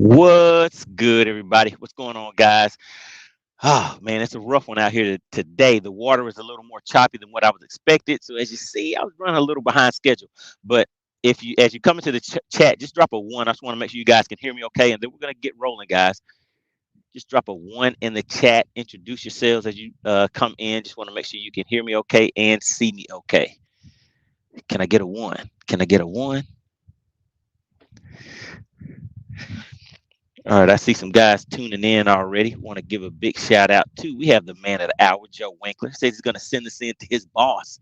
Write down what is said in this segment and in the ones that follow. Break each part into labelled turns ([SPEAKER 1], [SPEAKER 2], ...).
[SPEAKER 1] What's good, everybody? What's going on, guys? Oh man, it's a rough one out here today. The water is a little more choppy than what I was expected. So as you see, I was running a little behind schedule. But if you, as you come into the chat, just drop a one. I just want to make sure you guys can hear me okay, and then we're gonna get rolling, guys. Just drop a one in the chat. Introduce yourselves as you come in. Just want to make sure you can hear me okay and see me okay. Can I get a one? Can I get a one? All right, I see some guys tuning in already. Want to give a big shout out to. We have the man of the hour, Joe Winkler. Says he's going to send this in to his boss.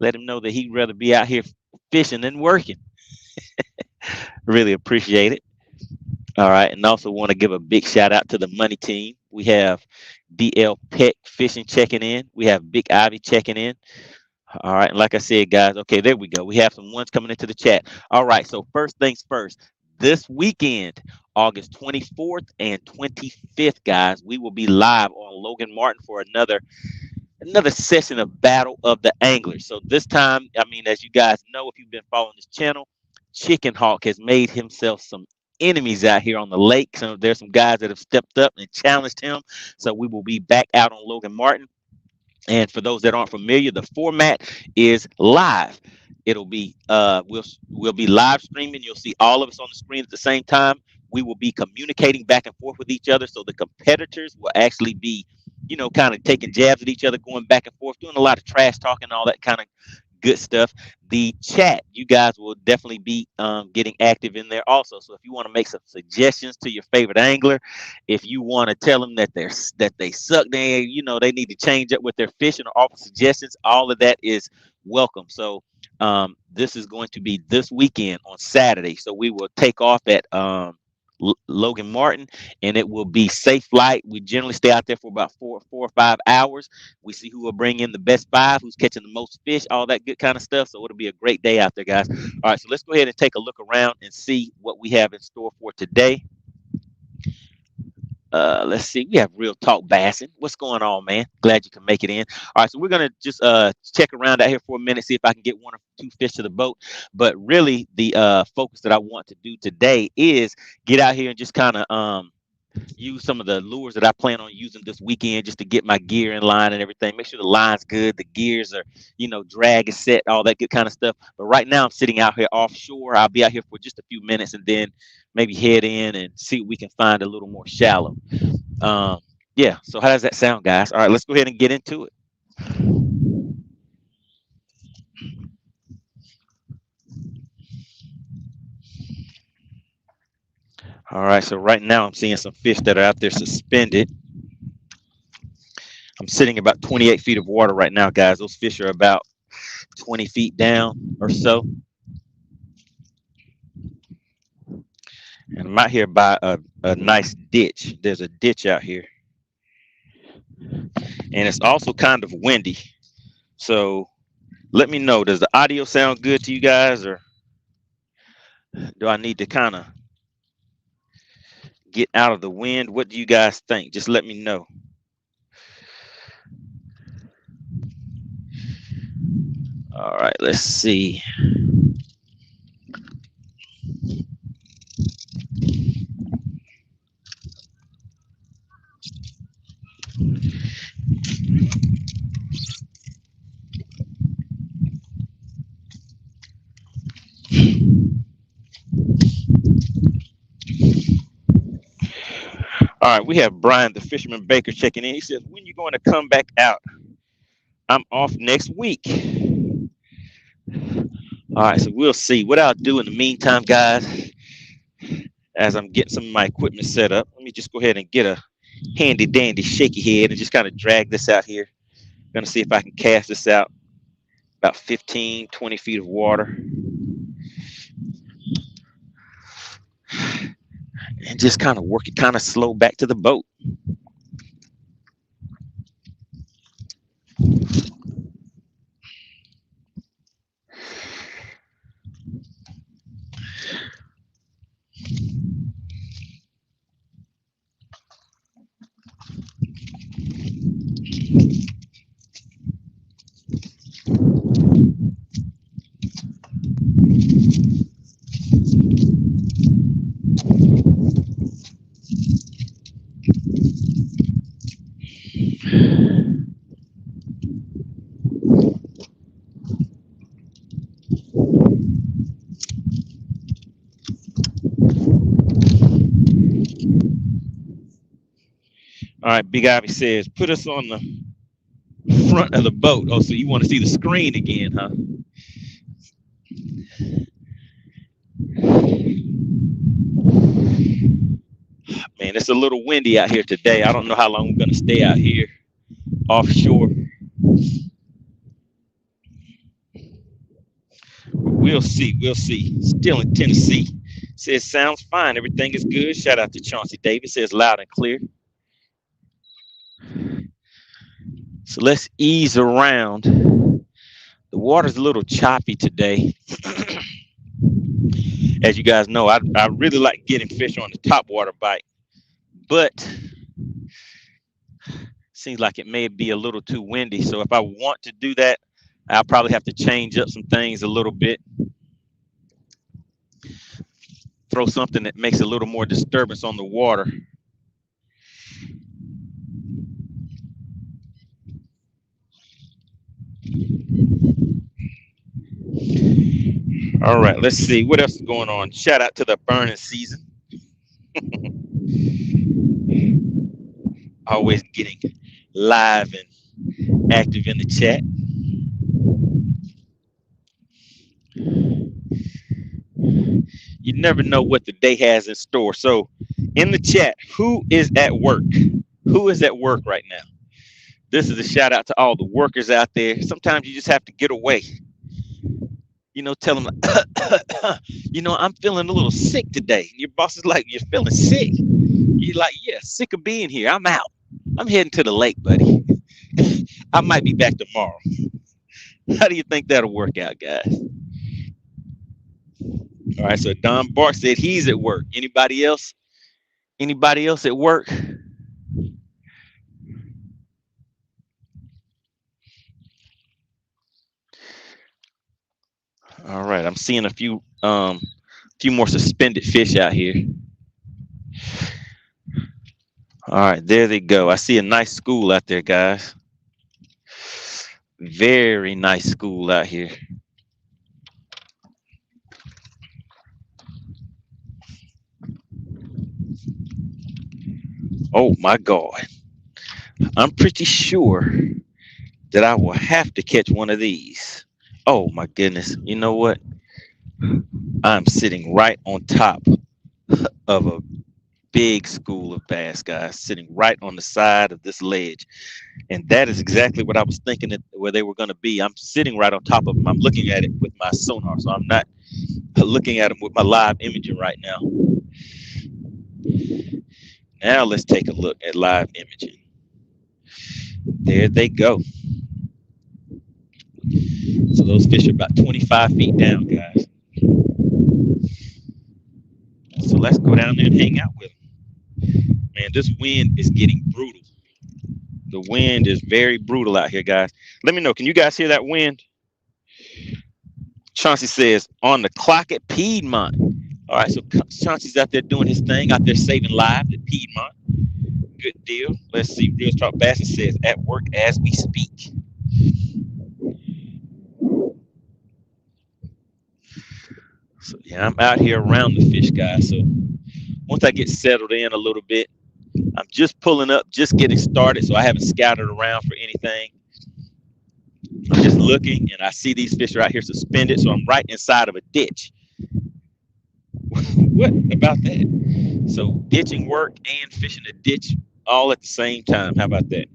[SPEAKER 1] Let him know that he'd rather be out here fishing than working. Really appreciate it. All right, and also want to give a big shout out to the money team. We have DL Peck Fishing checking in. We have Big Ivy checking in. All right, and like I said, guys, okay, there we go. We have some ones coming into the chat. All right, so first things first. This weekend, August 24th and 25th, guys, we will be live on Logan Martin for another session of Battle of the Anglers. So this time, I mean, as you guys know, if you've been following this channel, Chicken Hawk has made himself some enemies out here on the lake. So there's some guys that have stepped up and challenged him. So we will be back out on Logan Martin. And for those that aren't familiar, the format is live. It'll be we'll be live streaming. You'll see all of us on the screen at the same time. We will be communicating back and forth with each other. So the competitors will actually be, kind of taking jabs at each other, going back and forth, doing a lot of trash talking, all that kind of good stuff. The chat, you guys will definitely be getting active in there also. So if you want to make some suggestions to your favorite angler, if you want to tell them that they suck, they need to change up with their fishing or offer suggestions, all of that is welcome. So this is going to be this weekend on Saturday. So we will take off at Logan Martin, and it will be safe flight. We generally stay out there for about 4 or 5 hours. We see who will bring in the best five, who's catching the most fish, all that good kind of stuff. So it'll be a great day out there, guys. All right, so let's go ahead and take a look around and see what we have in store for today. Let's see. We have Real Talk Bassin. What's going on, man? Glad you can make it in. All right, so we're gonna just check around out here for a minute, see if I can get one or two fish to the boat. But really, the focus that I want to do today is get out here and just kind of use some of the lures that I plan on using this weekend just to get my gear in line and everything. Make sure the line's good, the gears are, drag is set, all that good kind of stuff. But right now I'm sitting out here offshore. I'll be out here for just a few minutes and then maybe head in and see what we can find a little more shallow. Yeah, so how does that sound, guys? All right, let's go ahead and get into it. All right, so right now I'm seeing some fish that are out there suspended. I'm sitting about 28 feet of water right now, guys. Those fish are about 20 feet down or so. And I'm out here by a nice ditch. There's a ditch out here. And it's also kind of windy. So let me know, does the audio sound good to you guys, or do I need to kind of get out of the wind? What do you guys think? Just let me know. All right, let's see. All right, we have Brian, the fisherman Baker, checking in. He says, when you going to come back out? I'm off next week. All right, so we'll see. What I'll do in the meantime, guys, as I'm getting some of my equipment set up, let me just go ahead and get a handy dandy shaky head and just kind of drag this out here. I'm going to see if I can cast this out about 15, 20 feet of water. And just kind of work it kind of slow back to the boat. All right, Big Ivy says, put us on the front of the boat. Oh, so you want to see the screen again, huh? Man, it's a little windy out here today. I don't know how long I'm going to stay out here offshore. We'll see. We'll see. Still in Tennessee. Says, sounds fine. Everything is good. Shout out to Chauncey Davis. Says, loud and clear. So let's ease around. The water's a little choppy today. As you guys know, I really like getting fish on the top water bite, but seems like it may be a little too windy. So if I want to do that, I'll probably have to change up some things a little bit. Throw something that makes a little more disturbance on the water. All right, let's see what else is going on. Shout out to the burning season. Always getting live and active in the chat. You never know what the day has in store. So in the chat, who is at work? Who is at work right now? This is a shout out to all the workers out there. Sometimes you just have to get away. You know, tell them, you know, I'm feeling a little sick today. Your boss is like, you're feeling sick? You're like, yeah, sick of being here. I'm out. I'm heading to the lake, buddy. I might be back tomorrow. How do you think that'll work out, guys? All right, so Don Bark said he's at work. Anybody else? Anybody else at work? All right, I'm seeing a few more suspended fish out here. All right, there they go. I see a nice school out there, guys. Very nice school out here. Oh my God. I'm pretty sure that I will have to catch one of these. Oh my goodness. You know what? I'm sitting right on top of a big school of bass, guys, sitting right on the side of this ledge. And that is exactly what I was thinking that where they were going to be. I'm sitting right on top of them. I'm looking at it with my sonar, so I'm not looking at them with my live imaging right now. Now let's take a look at live imaging. There they go. So those fish are about 25 feet down, guys. So let's go down there and hang out with them. Man, this wind is getting brutal. The wind is very brutal out here, guys. Let me know. Can you guys hear that wind? Chauncey says, on the clock at Piedmont. All right, so Chauncey's out there doing his thing, out there saving lives at Piedmont. Good deal. Let's see. Real Talk Bass says, at work as we speak. So, yeah, I'm out here around the fish, guys. So once I get settled in a little bit, I'm just pulling up, just getting started, so I haven't scattered around for anything. I'm just looking, and I see these fish are out here suspended, so I'm right inside of a ditch. What about that? So ditching work and fishing a ditch all at the same time. How about that?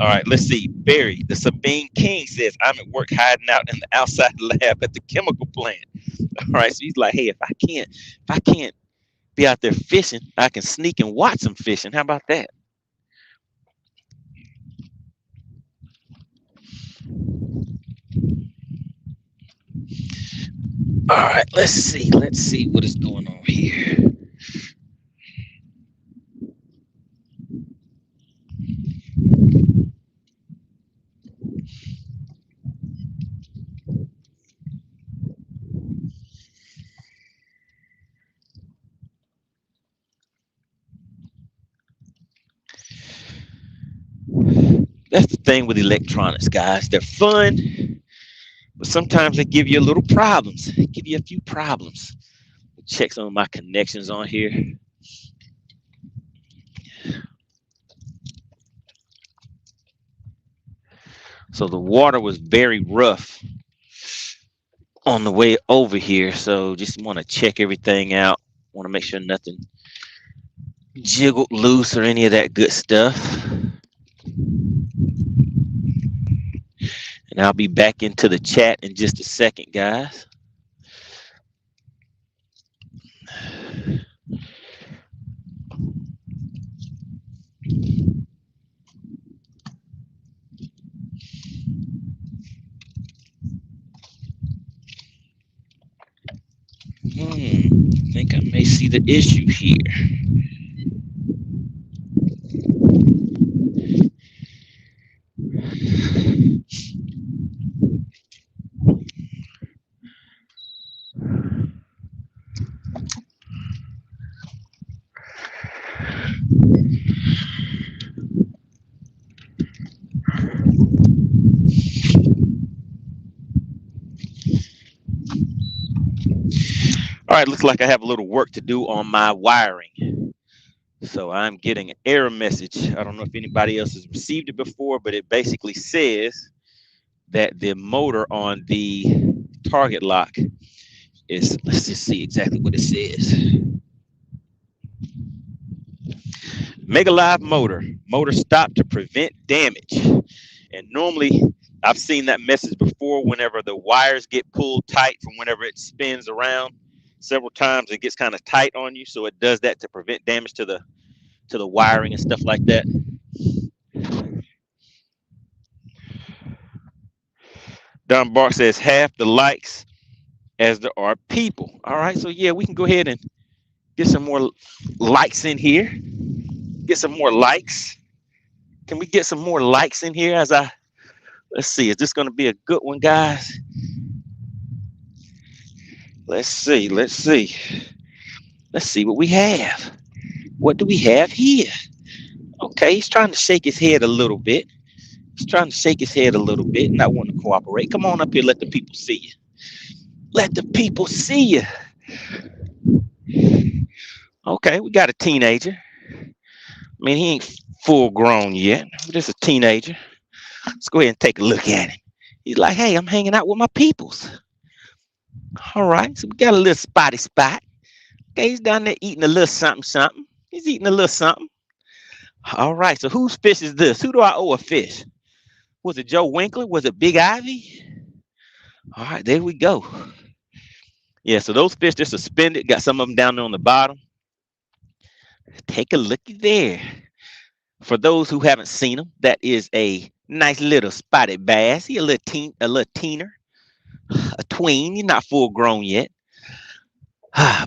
[SPEAKER 1] All right, let's see. Barry, the Sabine King says, I'm at work hiding out in the outside lab at the chemical plant. All right, so he's like, hey, if I can't be out there fishing, I can sneak and watch some fishing. How about that? All right, let's see what is going on here. That's the thing with electronics, guys. They're fun, but sometimes they give you a little problems. They give you a few problems. Check some of my connections on here. So the water was very rough on the way over here. So just want to check everything out. Want to make sure nothing jiggled loose or any of that good stuff. And I'll be back into the chat in just a second, guys. I think I may see the issue here. All right, looks like I have a little work to do on my wiring. So I'm getting an error message. I don't know if anybody else has received it before, but it basically says that the motor on the target lock is, let's just see exactly what it says. Mega Live motor stopped to prevent damage. And normally I've seen that message before whenever the wires get pulled tight from whenever it spins around. Several times it gets kind of tight on you, so it does that to prevent damage to the wiring and stuff like that. Don Bark says half the likes as there are people. All right, so yeah, we can go ahead and get some more likes in here. Get some more likes. Can we get some more likes in here as let's see, is this going to be a good one, guys? Let's see what we have. What do we have here? Okay, he's trying to shake his head a little bit. Not wanting to cooperate. Come on up here, let the people see you. Let the people see you. Okay, we got a teenager. I mean, he ain't full grown yet, but just a teenager. Let's go ahead and take a look at him. He's like, hey, I'm hanging out with my peoples. All right, so we got a little spotty spot. Okay, he's down there eating a little something. He's eating a little something. All right, so whose fish is this? Who do I owe a fish? Was it Joe Winkler? Was it Big Ivy? All right, there we go. Yeah, so those fish are suspended. Got some of them down there on the bottom. Take a looky there. For those who haven't seen him, that is a nice little spotted bass. He a little teener, a tween. He's not full grown yet.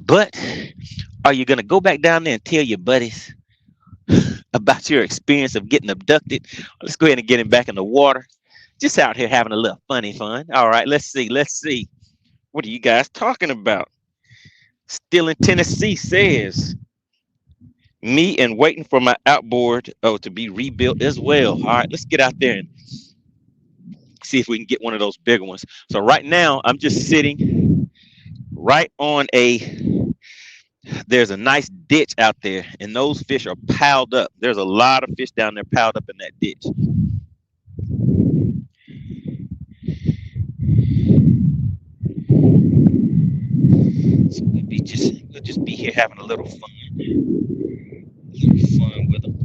[SPEAKER 1] But are you going to go back down there and tell your buddies about your experience of getting abducted? Let's go ahead and get him back in the water. Just out here having a little fun. All right, let's see. What are you guys talking about? Still in Tennessee says, me and waiting for my outboard to be rebuilt as well. All right, let's get out there and see if we can get one of those bigger ones. So right now, I'm just sitting right on there's a nice ditch out there, and those fish are piled up. There's a lot of fish down there piled up in that ditch. So we'll just be here having a little fun. With them.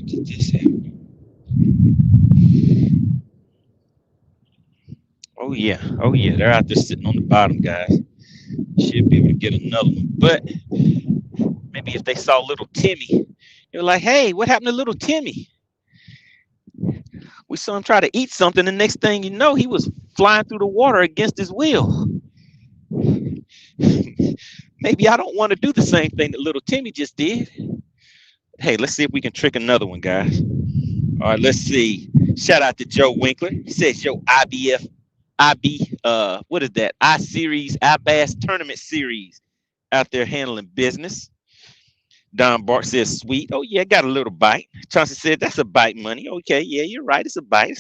[SPEAKER 1] Did this happen? Oh yeah, they're out there sitting on the bottom, guys. Should be able to get another one, but maybe if they saw little Timmy, they're like, hey, what happened to little Timmy? We saw him try to eat something, and next thing you know, he was flying through the water against his will. Maybe I don't want to do the same thing that little Timmy just did. Hey, let's see if we can trick another one, guys. All right, let's see. Shout out to Joe Winkler. He says, yo, what is that? iBass Tournament Series out there handling business. Don Bark says, sweet. Oh, yeah, got a little bite. Chauncey said, that's a bite, money. Okay, yeah, you're right. It's a bite.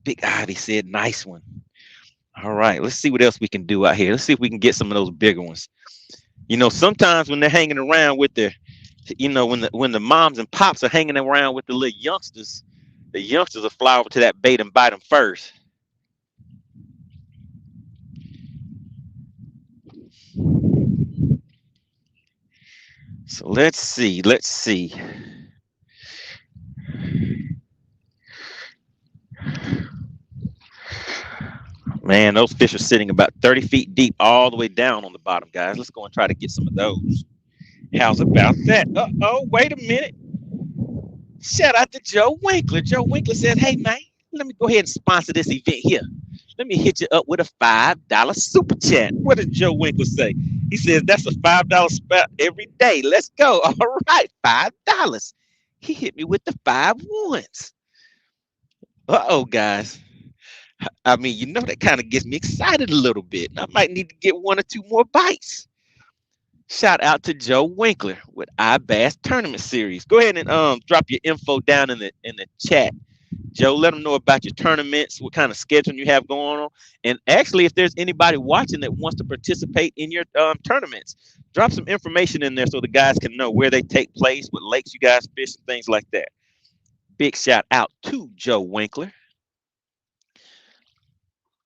[SPEAKER 1] Big Ivy said, nice one. All right, let's see what else we can do out here. Let's see if we can get some of those bigger ones. You know, sometimes when they're hanging around with their You know, when the moms and pops are hanging around with the little youngsters, the youngsters will fly over to that bait and bite them first. So let's see. Let's see. Man, those fish are sitting about 30 feet deep all the way down on the bottom, guys. Let's go and try to get some of those. How's about that? Uh-oh, wait a minute. Shout out to Joe Winkler. Joe Winkler said, hey, man, let me go ahead and sponsor this event here. Let me hit you up with a $5 super chat. What did Joe Winkler say? He says, that's a $5 spot every day. Let's go. All right, $5. He hit me with the 5 ones. Uh-oh, guys. I mean, you know, that kind of gets me excited a little bit. I might need to get 1 or 2 more bites. Shout out to Joe Winkler with iBass Tournament Series. Go ahead and drop your info down in the chat. Joe, let them know about your tournaments, what kind of scheduling you have going on. And actually, if there's anybody watching that wants to participate in your tournaments, drop some information in there so the guys can know where they take place, what lakes you guys fish, and things like that. Big shout out to Joe Winkler.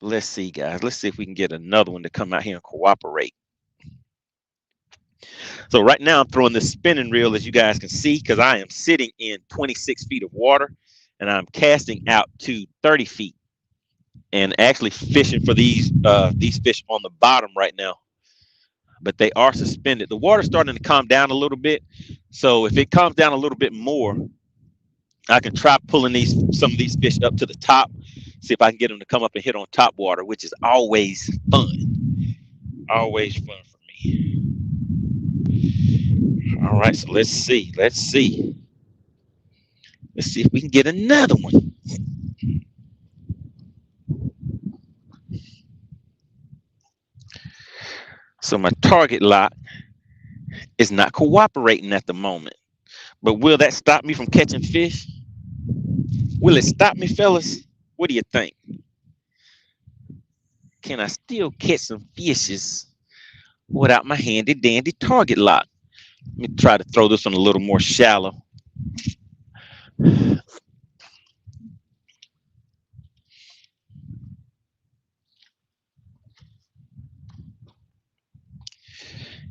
[SPEAKER 1] Let's see, guys. Let's see if we can get another one to come out here and cooperate. So right now I'm throwing this spinning reel, as you guys can see, because I am sitting in 26 feet of water and I'm casting out to 30 feet and actually fishing for these fish on the bottom right now. But they are suspended. The water's starting to calm down a little bit. So if it calms down a little bit more, I can try pulling some of these fish up to the top, see if I can get them to come up and hit on top water, which is always fun. Always fun for me. All right, so let's see. Let's see if we can get another one. So my target lock is not cooperating at the moment. But will that stop me from catching fish? Will it stop me, fellas? What do you think? Can I still catch some fishes without my handy dandy target lock? Let me try to throw this one a little more shallow.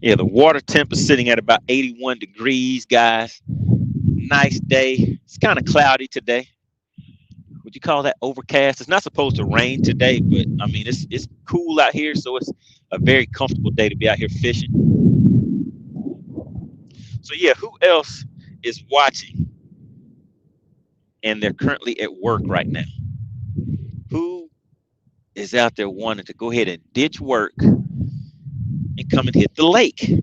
[SPEAKER 1] Yeah, the water temp is sitting at about 81 degrees, guys. Nice day. It's kind of cloudy today. Would you call that overcast? It's not supposed to rain today, but I mean, it's cool out here, so it's a very comfortable day to be out here fishing. So yeah, who else is watching and they're currently at work right now? Who is out there wanting to go ahead and ditch work and come and hit the lake?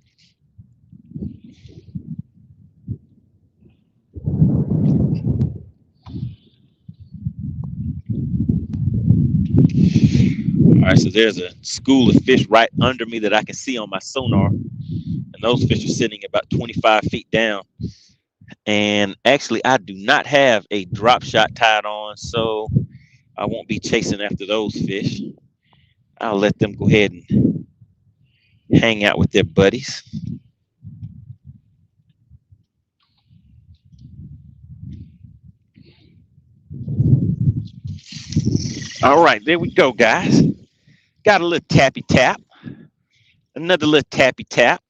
[SPEAKER 1] All right, so there's a school of fish right under me that I can see on my sonar. And those fish are sitting about 25 feet down. And actually, I do not have a drop shot tied on, so I won't be chasing after those fish. I'll let them go ahead and hang out with their buddies. All right, there we go, guys. Got a little tappy tap. Another little tappy tap.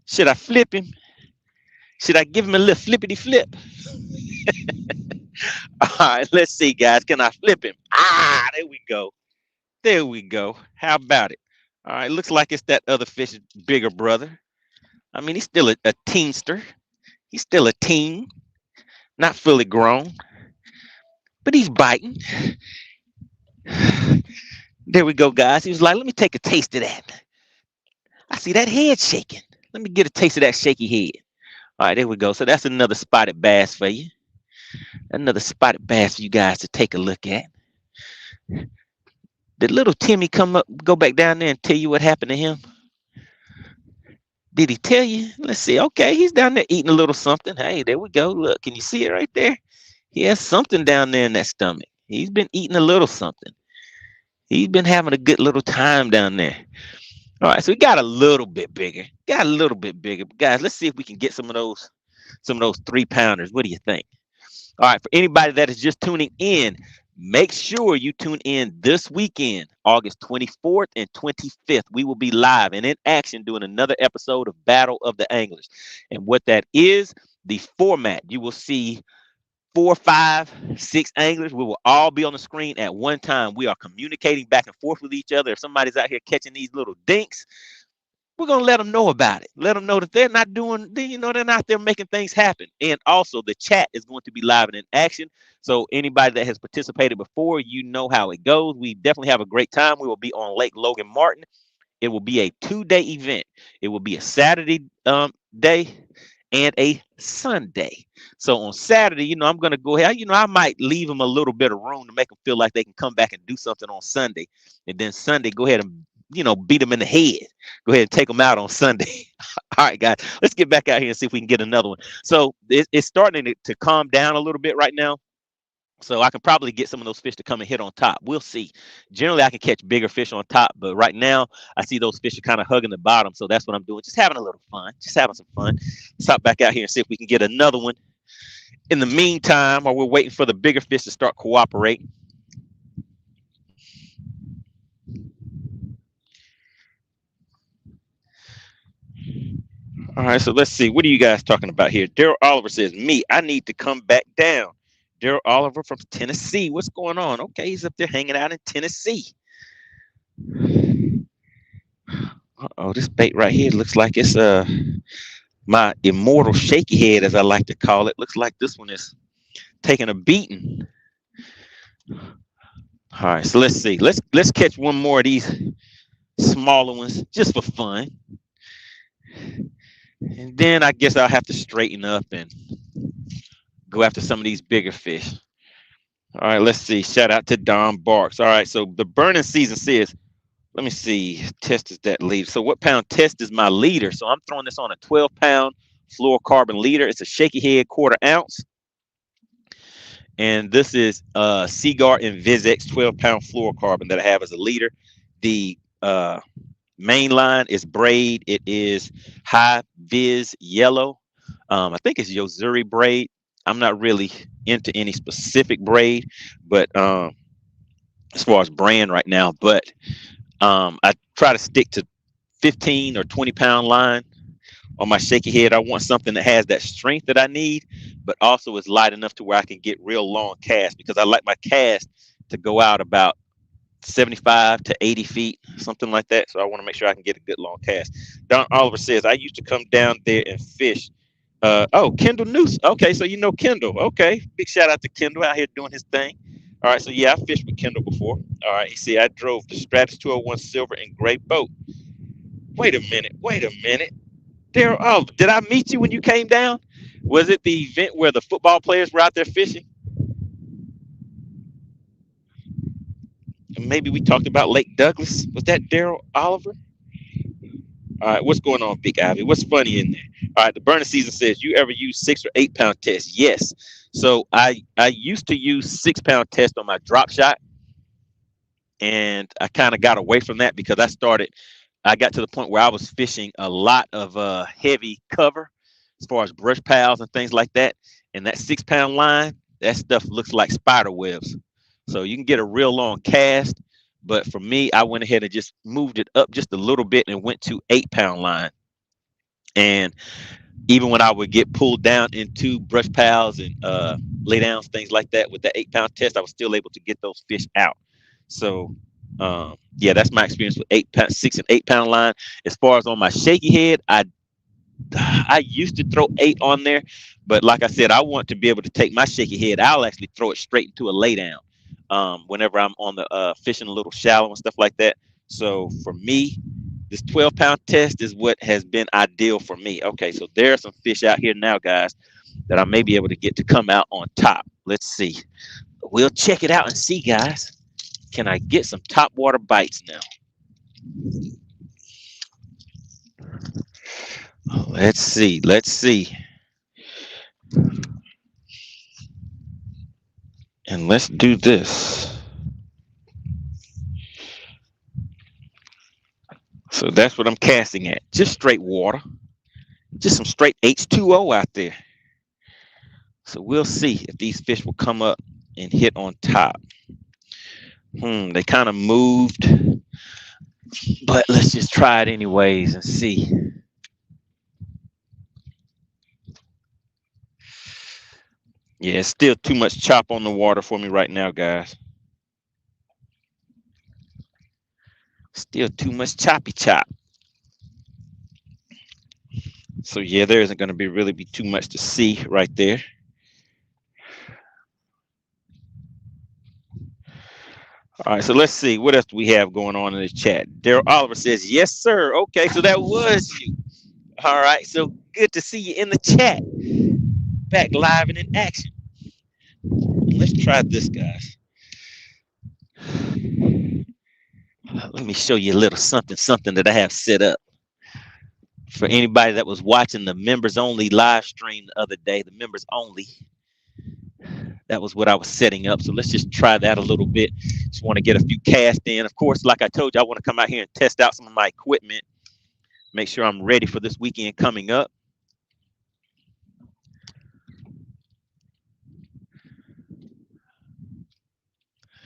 [SPEAKER 1] Should I flip him? Should I give him a little flippity flip? All right, let's see, guys. Can I flip him? Ah, there we go. There we go. How about it? All right, looks like it's that other fish's bigger brother. I mean, he's still a teenster. He's still a teen, not fully grown, but he's biting. There we go, guys. He was like, let me take a taste of that. I see that head shaking. Let me get a taste of that shaky head. All right, there we go. So that's another spotted bass for you. Another spotted bass for you guys to take a look at. Did little Timmy go back down there and tell you what happened to him? Did he tell you? Let's see. Okay, he's down there eating a little something. Hey, there we go. Look, can you see it right there? He has something down there in that stomach. He's been eating a little something. He's been having a good little time down there. All right, so we got a little bit bigger. Got a little bit bigger. Guys, let's see if we can get some of those 3 pounders. What do you think? All right, for anybody that is just tuning in, make sure you tune in this weekend, August 24th and 25th. We will be live and in action doing another episode of Battle of the Anglers. And what that is, the format, you will see 4, 5, 6 anglers. We will all be on the screen at one time. We are communicating back and forth with each other. If somebody's out here catching these little dinks, we're going to let them know about it. Let them know that they're not doing, they're not there making things happen. And also, the chat is going to be live and in action. So anybody that has participated before, you know how it goes. We definitely have a great time. We will be on Lake Logan Martin. It will be a 2-day event. It will be a Saturday day and a Sunday. So on Saturday, I'm going to go ahead. I might leave them a little bit of room to make them feel like they can come back and do something on Sunday. And then Sunday, go ahead and, beat them in the head. Go ahead and take them out on Sunday. All right, guys, let's get back out here and see if we can get another one. So it's starting to calm down a little bit right now. So I can probably get some of those fish to come and hit on top. We'll see. Generally, I can catch bigger fish on top, but right now I see those fish are kind of hugging the bottom. So that's what I'm doing. Just having a little fun. Just having some fun. Let's hop back out here and see if we can get another one. In the meantime, while we're waiting for the bigger fish to start cooperating. All right, so let's see. What are you guys talking about here? Daryl Oliver says, me, I need to come back down. Daryl Oliver from Tennessee. What's going on? Okay, he's up there hanging out in Tennessee. Uh-oh, this bait right here looks like it's my immortal shaky head, as I like to call it. Looks like this one is taking a beating. All right, so let's see. Let's catch one more of these smaller ones just for fun. And then I guess I'll have to straighten up and go after some of these bigger fish. All right, let's see. Shout out to Don Barks. All right, so the burning season says, let me see, test is that leader. So what pound test is my leader? So I'm throwing this on a 12-pound fluorocarbon leader. It's a shaky head 1/4 ounce. And this is Seaguar Invisex 12-pound fluorocarbon that I have as a leader. The main line is braid. It is high vis yellow. I think it's Yozuri braid. I'm not really into any specific braid, but as far as brand right now, but I try to stick to 15 or 20-pound line on my shaky head. I want something that has that strength that I need, but also is light enough to where I can get real long cast, because I like my cast to go out about 75 to 80 feet, something like that. So I want to make sure I can get a good long cast. Don Oliver says, I used to come down there and fish. Oh, Kendall Noose. Okay, so you know Kendall. Okay, big shout out to Kendall out here doing his thing. All right, so yeah, I fished with Kendall before. All right, you see, I drove the Stratus 201 silver and gray boat. Wait a minute. Daryl, oh, did I meet you when you came down? Was it the event where the football players were out there fishing? And maybe we talked about Lake Douglas. Was that Daryl Oliver? All right, what's going on, Big Ivy? What's funny in there? All right, the burner season says, you ever use 6 or 8 pound test? Yes. So I used to use 6-pound test on my drop shot, and I kind of got away from that because I got to the point where I was fishing a lot of heavy cover as far as brush piles and things like that. And that 6-pound line, that stuff looks like spider webs. So you can get a real long cast. But for me, I went ahead and just moved it up just a little bit and went to 8-pound line. And even when I would get pulled down into brush piles and lay downs, things like that, with the 8-pound test, I was still able to get those fish out. So yeah, that's my experience with 6 and 8-pound line. As far as on my shaky head, I used to throw 8 on there, but like I said, I want to be able to take my shaky head. I'll actually throw it straight into a lay down whenever I'm on the fishing a little shallow and stuff like that. So for me, this 12-pound test is what has been ideal for me. Okay, so there are some fish out here now, guys, that I may be able to get to come out on top. Let's see. We'll check it out and see, guys. Can I get some top water bites now? Let's see. And let's do this. So that's what I'm casting at. Just straight water. Just some straight H2O out there. So we'll see if these fish will come up and hit on top. They kind of moved, but let's just try it anyways and see. Yeah, it's still too much chop on the water for me right now, guys. Still too much choppy chop. So yeah, there isn't going to really be too much to see right there. All right, so let's see. What else do we have going on in the chat? Daryl Oliver says, yes, sir. Okay, so that was you. All right, so good to see you in the chat. Back live and in action. Let's try this, guys. Let me show you a little something that I have set up. For anybody that was watching the members only live stream the other day, the members only, that was what I was setting up. So let's just try that a little bit. Just want to get a few casts in. Of course, like I told you, I want to come out here and test out some of my equipment. Make sure I'm ready for this weekend coming up.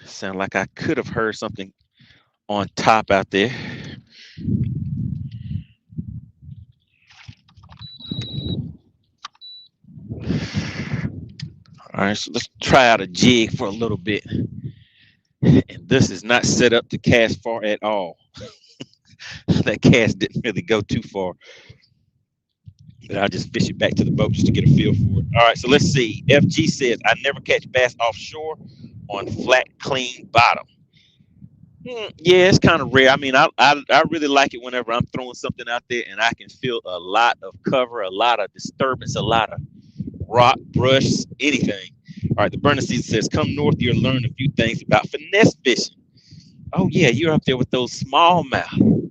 [SPEAKER 1] Sound like I could have heard something on top out there. All right, so let's try out a jig for a little bit. And this is not set up to cast far at all. That cast didn't really go too far. But I'll just fish it back to the boat just to get a feel for it. All right, so let's see. FG says, I never catch bass offshore on flat, clean bottom. Yeah, it's kind of rare. I mean, I really like it whenever I'm throwing something out there and I can feel a lot of cover, a lot of disturbance, a lot of rock, brush, anything. All right, the burner season says, come north, you'll learn a few things about finesse fishing. Oh, yeah, you're up there with those smallmouth.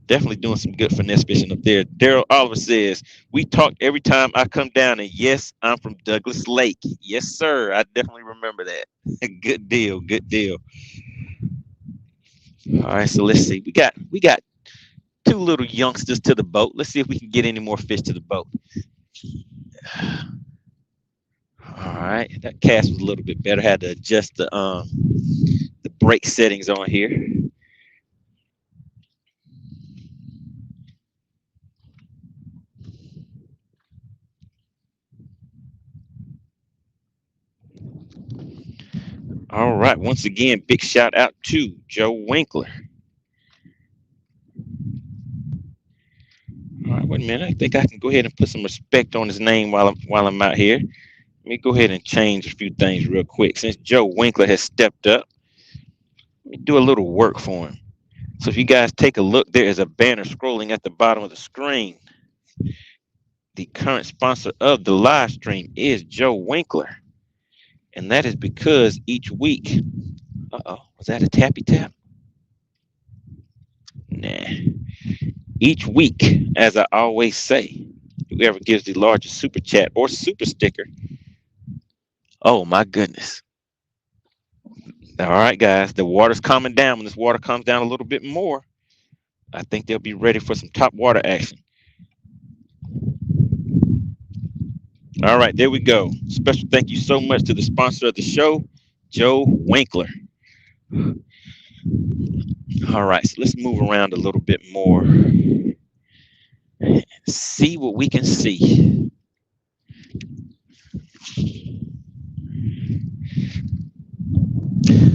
[SPEAKER 1] Definitely doing some good finesse fishing up there. Daryl Oliver says, we talk every time I come down, and yes, I'm from Douglas Lake. Yes, sir. I definitely remember that. Good deal. Good deal. All right, so let's see. We got two little youngsters to the boat. Let's see if we can get any more fish to the boat. All right, that cast was a little bit better. Had to adjust the brake settings on here. All right, once again, big shout out to Joe Winkler. All right, wait a minute. I think I can go ahead and put some respect on his name while I'm out here. Let me go ahead and change a few things real quick. Since Joe Winkler has stepped up, let me do a little work for him. So if you guys take a look, there is a banner scrolling at the bottom of the screen. The current sponsor of the live stream is Joe Winkler. And that is because each week, was that a tappy tap? Nah. Each week, as I always say, whoever gives the largest super chat or super sticker. Oh my goodness. All right, guys, the water's calming down. When this water comes down a little bit more, I think they'll be ready for some top water action. All right, there we go. Special thank you so much to the sponsor of the show, Joe Winkler. All right, so let's move around a little bit more and see what we can see.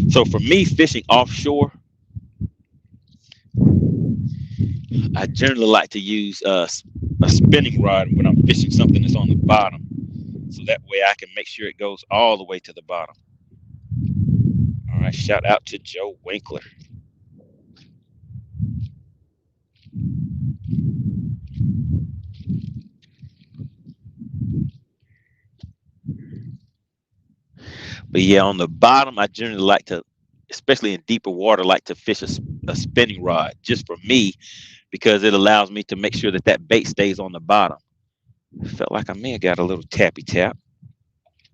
[SPEAKER 1] So for me, fishing offshore, I generally like to use a spinning rod when I'm fishing something that's on the bottom. So that way I can make sure it goes all the way to the bottom. All right, shout out to Joe Winkler. But yeah, on the bottom, I generally like to, especially in deeper water, like to fish a spinning rod just for me, because it allows me to make sure that that bait stays on the bottom. I felt like I may have got a little tappy tap.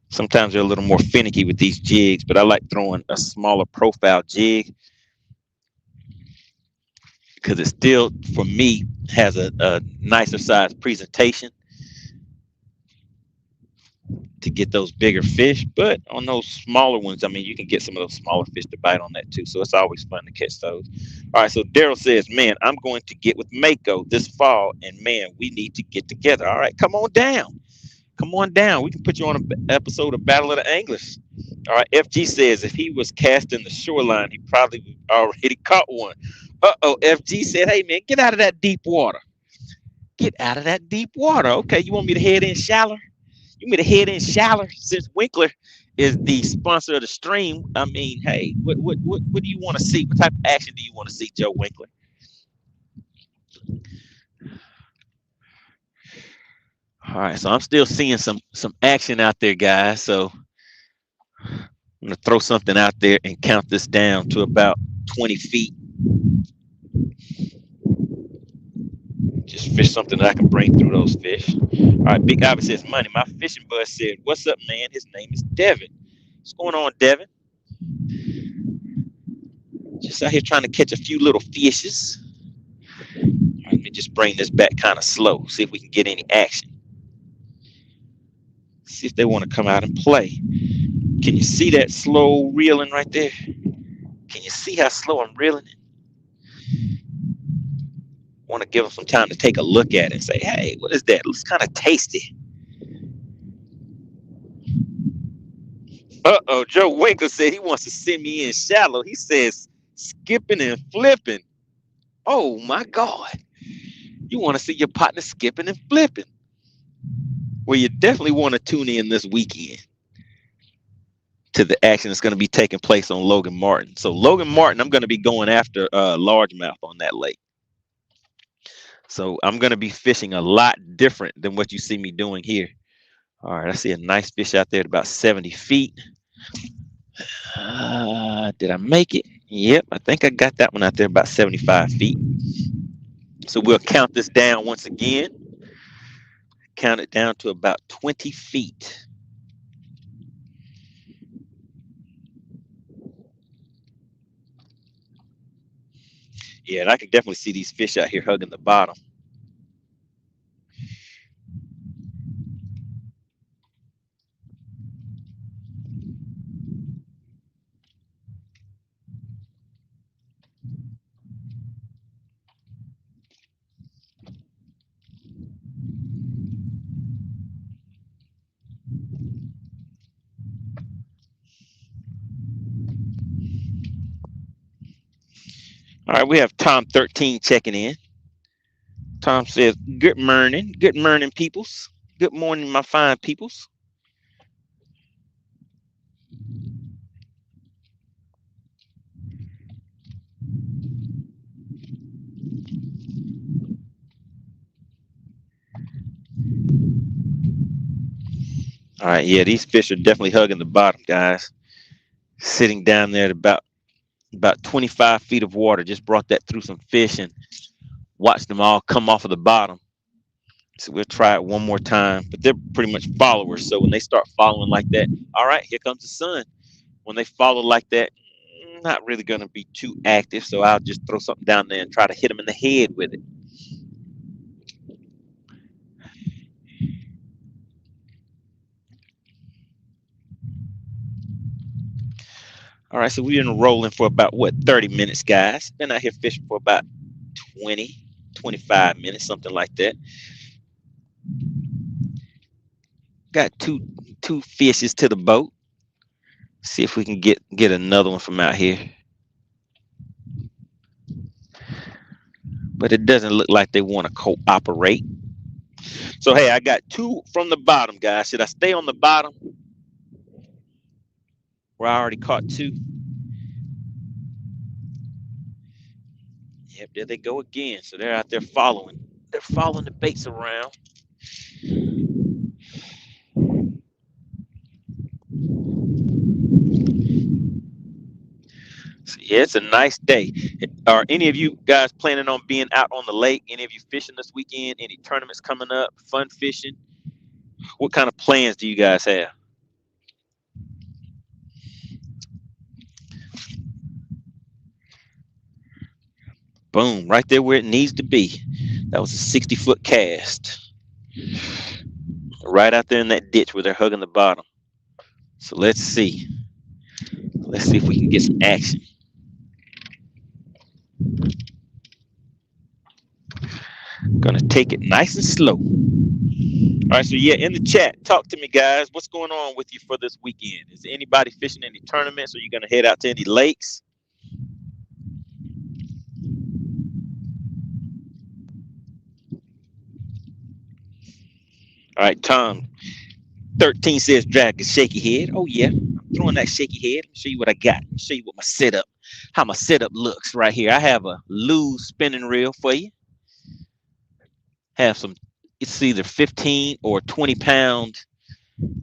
[SPEAKER 1] Sometimes they're a little more finicky with these jigs, but I like throwing a smaller profile jig. because it still, for me, has a nicer size presentation to get those bigger fish. But on those smaller ones, I mean, you can get some of those smaller fish to bite on that too. So it's always fun to catch those. All right. So Daryl says, man, I'm going to get with Mako this fall, and man, we need to get together. All right, come on down. Come on down. We can put you on an episode of Battle of the Anglers. All right. FG says if he was casting the shoreline, he probably already caught one. FG said, hey, man, get out of that deep water. Get out of that deep water. Okay. You want me to head in shallow? You want me to head in shallow since Winkler is the sponsor of the stream? I mean, hey, what do you want to see? What type of action do you want to see, Joe Winkler? All right. So I'm still seeing some action out there, guys. So I'm going to throw something out there and count this down to about 20 feet. Just fish something that I can bring through those fish. All right, Big Ivy says, Money. My fishing bud said, what's up, man? His name is Devin. What's going on, Devin? Just out here trying to catch a few little fishes. Right, let me just bring this back kind of slow. See if we can get any action. See if they want to come out and play. Can you see that slow reeling right there? Can you see how slow I'm reeling it? Want to give them some time to take a look at it and say, hey, what is that? It looks kind of tasty. Joe Winkler said he wants to send me in shallow. He says skipping and flipping. Oh my God. You want to see your partner skipping and flipping. Well, you definitely want to tune in this weekend to the action that's going to be taking place on Logan Martin. So Logan Martin, I'm going to be going after largemouth on that lake. So I'm going to be fishing a lot different than what you see me doing here. All right, I see a nice fish out there at about 70 feet. Did I make it? Yep, I think I got that one out there about 75 feet. So we'll count this down once again. Count it down to about 20 feet. Yeah, and I can definitely see these fish out here hugging the bottom. All right, we have Tom 13 checking in. Tom says, good morning, peoples. Good morning, my fine peoples. All right, yeah, these fish are definitely hugging the bottom, guys. Sitting down there at about 25 feet of water. Just brought that through some fish and watched them all come off of the bottom. So we'll try it one more time. But they're pretty much followers. So when they start following like that, all right, here comes the sun. When they follow like that, not really going to be too active. So I'll just throw something down there and try to hit them in the head with it. All right, so we've been rolling for about, 30 minutes, guys. Been out here fishing for about 20, 25 minutes, something like that. Got two fishes to the boat. See if we can get another one from out here. But it doesn't look like they want to cooperate. So, hey, I got two from the bottom, guys. Should I stay on the bottom where I already caught two? Yep, there they go again. So they're out there following. They're following the baits around. So, yeah, it's a nice day. Are any of you guys planning on being out on the lake? Any of you fishing this weekend? Any tournaments coming up? Fun fishing? What kind of plans do you guys have? Boom, right there where it needs to be. That was a 60-foot cast. Right out there in that ditch where they're hugging the bottom. So let's see. Let's see if we can get some action. Gonna take it nice and slow. All right, so yeah, in the chat, talk to me, guys. What's going on with you for this weekend? Is anybody fishing any tournaments, or you gonna head out to any lakes? All right, Tom 13 says drag a shaky head. Oh yeah, I'm throwing that shaky head. Let me show you what I got. Let me show you what my setup, how my setup looks right here. I have a loose spinning reel for you. Have some, it's either 15 or 20 pound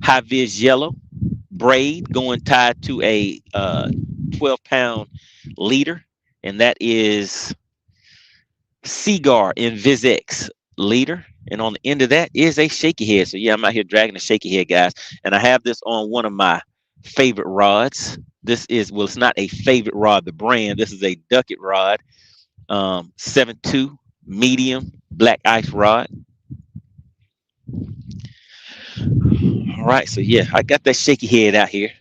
[SPEAKER 1] high vis yellow braid going tied to a 12-pound leader, and that is Seagar InvisX leader. And on the end of that is a shaky head. So yeah, I'm out here dragging a shaky head, guys. And I have this on one of my favorite rods. This is, well, it's not a favorite rod, the brand. This is a Ducket rod, 7.2 medium black ice rod. All right, so yeah, I got that shaky head out here.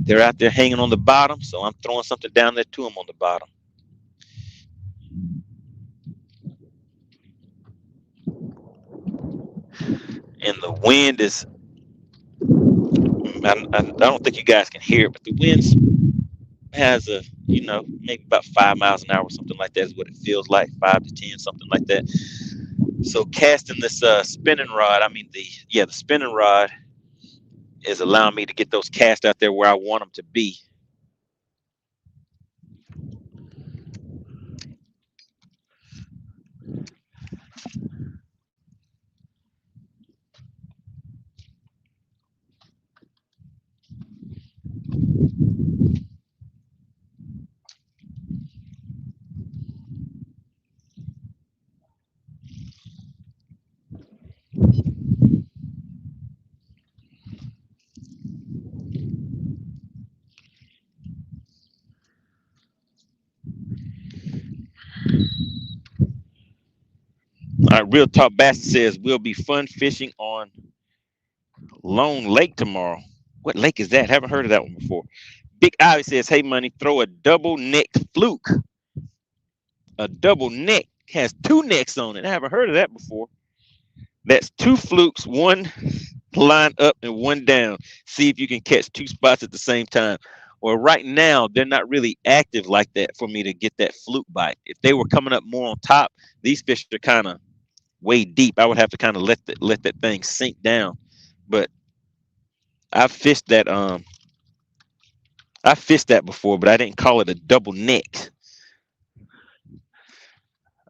[SPEAKER 1] They're out there hanging on the bottom, so I'm throwing something down there to them on the bottom. And the wind is, I don't think you guys can hear it, but the wind has a, maybe about 5 miles an hour or something like that is what it feels like, 5 to 10, something like that. So casting this spinning rod, the spinning rod is allowing me to get those cast out there where I want them to be. All right, Real Talk Bass says we'll be fun fishing on Lone Lake tomorrow. What lake is that? Haven't heard of that one before. Big Ivy says, hey, Money, throw a double neck fluke. A double neck has 2 necks on it. I haven't heard of that before. That's 2 flukes, 1 line up and 1 down. See if you can catch 2 spots at the same time. Well, right now, they're not really active like that for me to get that fluke bite. If they were coming up more on top, these fish are kind of way deep. I would have to kind of let that thing sink down. But I fished that before, but I didn't call it a double neck.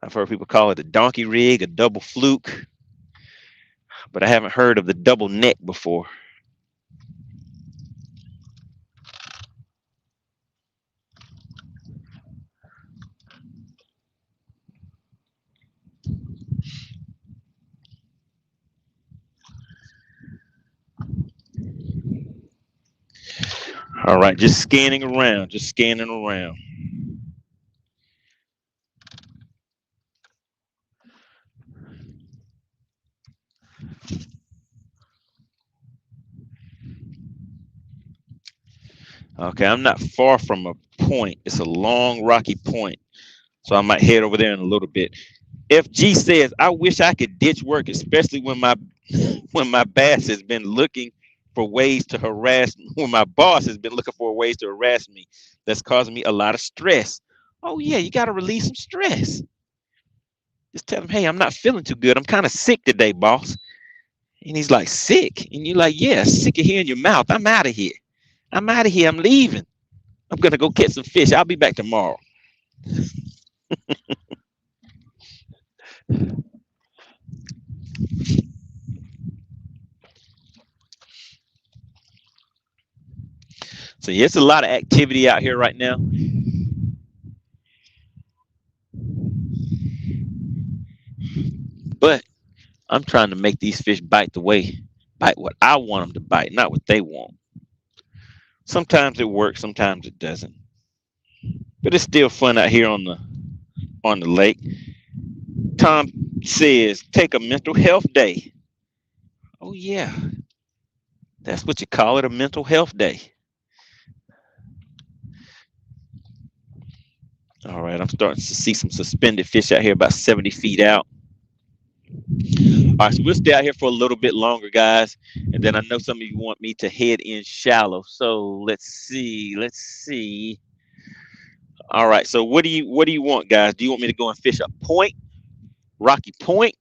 [SPEAKER 1] I've heard people call it a donkey rig, a double fluke, but I haven't heard of the double neck before. All right, just scanning around. Okay, I'm not far from a point. It's a long, rocky point. So I might head over there in a little bit. FG says, I wish I could ditch work, especially when my bass has been looking for ways to harass, when my boss has been looking for ways to harass me. That's causing me a lot of stress. Oh yeah, you got to release some stress. Just tell him, hey, I'm not feeling too good. I'm kind of sick today, boss. And he's like, sick? And you're like, yeah, sick of hearing your mouth. I'm out of here. I'm leaving. I'm going to go catch some fish. I'll be back tomorrow. So yeah, it's a lot of activity out here right now. But I'm trying to make these fish bite what I want them to bite, not what they want. Sometimes it works, sometimes it doesn't. But it's still fun out here on the on the lake. Tom says, take a mental health day. Oh, yeah. That's what you call it, a mental health day. All right, I'm starting to see some suspended fish out here about 70 feet out. All right, so we'll stay out here for a little bit longer, guys. And then I know some of you want me to head in shallow. So let's see. All right, so what do you want, guys? Do you want me to go and fish a point, Rocky Point,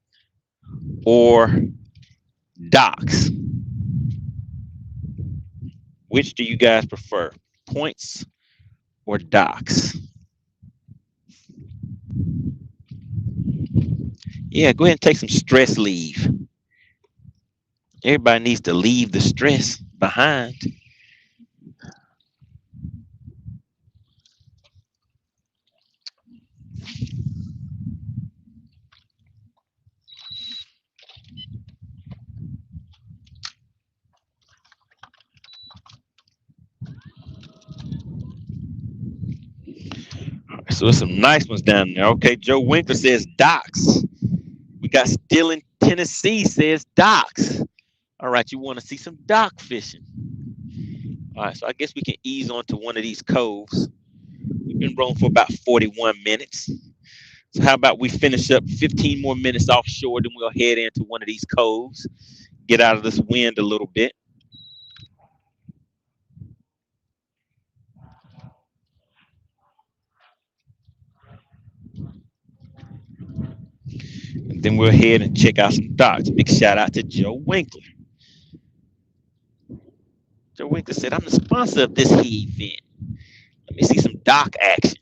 [SPEAKER 1] or docks? Which do you guys prefer, points or docks? Yeah, go ahead and take some stress leave. Everybody needs to leave the stress behind. So there's some nice ones down there. Okay, Joe Winkler says docks. We got Still in Tennessee says docks. All right, you want to see some dock fishing. All right, so I guess we can ease on to one of these coves. We've been rolling for about 41 minutes. So how about we finish up 15 more minutes offshore, then we'll head into one of these coves, get out of this wind a little bit. And then we'll head and check out some docks. Big shout out to Joe Winkler. Joe Winkler said, I'm the sponsor of this event. Let me see some dock action.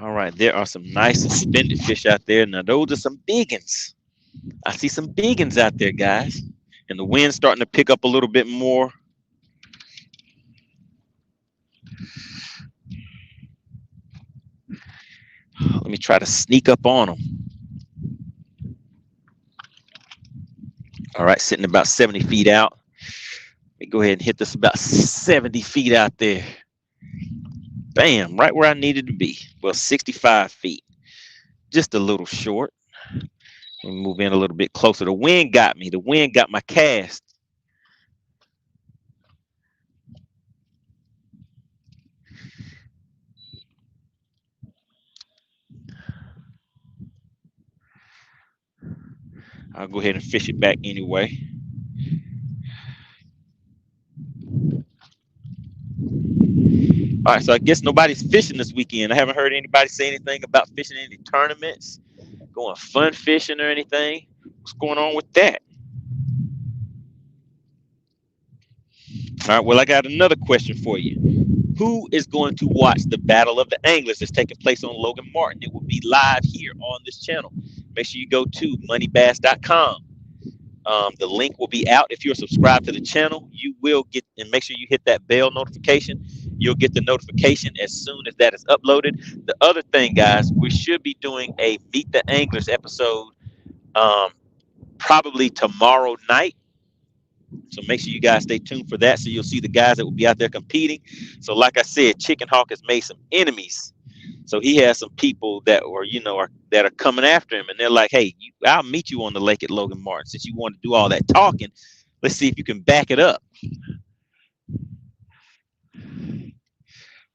[SPEAKER 1] All right, there are some nice suspended fish out there. Now, those are some biggins. I see some biggins out there, guys. And the wind's starting to pick up a little bit more. Let me try to sneak up on them. All right, sitting about 70 feet out. Let me go ahead and hit this about 70 feet out there. Bam, right where I needed to be. Well, 65 feet. Just a little short. Let me move in a little bit closer. The wind got me. The wind got my cast. I'll go ahead and fish it back anyway. All right, so I guess nobody's fishing this weekend. I haven't heard anybody say anything about fishing any tournaments, going fun fishing or anything. What's going on with that? All right, well, I got another question for you. Who is going to watch the Battle of the Anglers that's taking place on Logan Martin? It will be live here on this channel. Make sure you go to MoneyBass.com. The link will be out. If you're subscribed to the channel, you will get, and make sure you hit that bell notification. You'll get the notification as soon as that is uploaded. The other thing, guys, we should be doing a Meet the Anglers episode probably tomorrow night. So make sure you guys stay tuned for that. So you'll see the guys that will be out there competing. So like I said, Chicken Hawk has made some enemies. So he has some people that are coming after him, and they're like, "Hey, I'll meet you on the lake at Logan Martin. Since you want to do all that talking, let's see if you can back it up."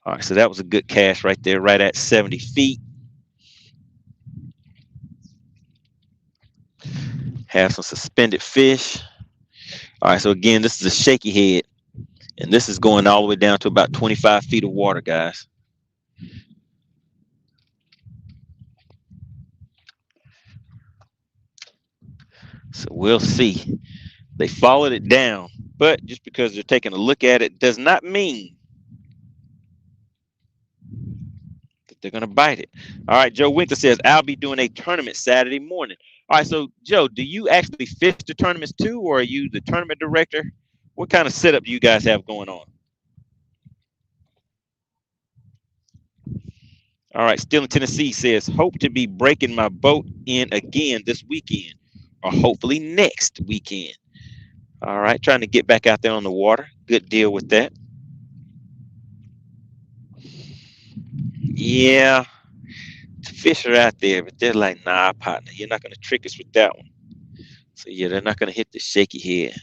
[SPEAKER 1] All right, so that was a good cast right there, right at 70 feet. Have some suspended fish. All right, so again, this is a shaky head, and this is going all the way down to about 25 feet of water, guys. So we'll see. They followed it down, but just because they're taking a look at it does not mean that they're going to bite it. All right, Joe Winkler says, I'll be doing a tournament Saturday morning. All right, so Joe, do you actually fish the tournaments too, or are you the tournament director? What kind of setup do you guys have going on? All right, still in Tennessee says, hope to be breaking my boat in again this weekend, or hopefully next weekend. All right, trying to get back out there on the water. Good deal with that. Yeah, the fish are out there, but they're like, nah, partner, you're not going to trick us with that one. So yeah, they're not going to hit the shaky head.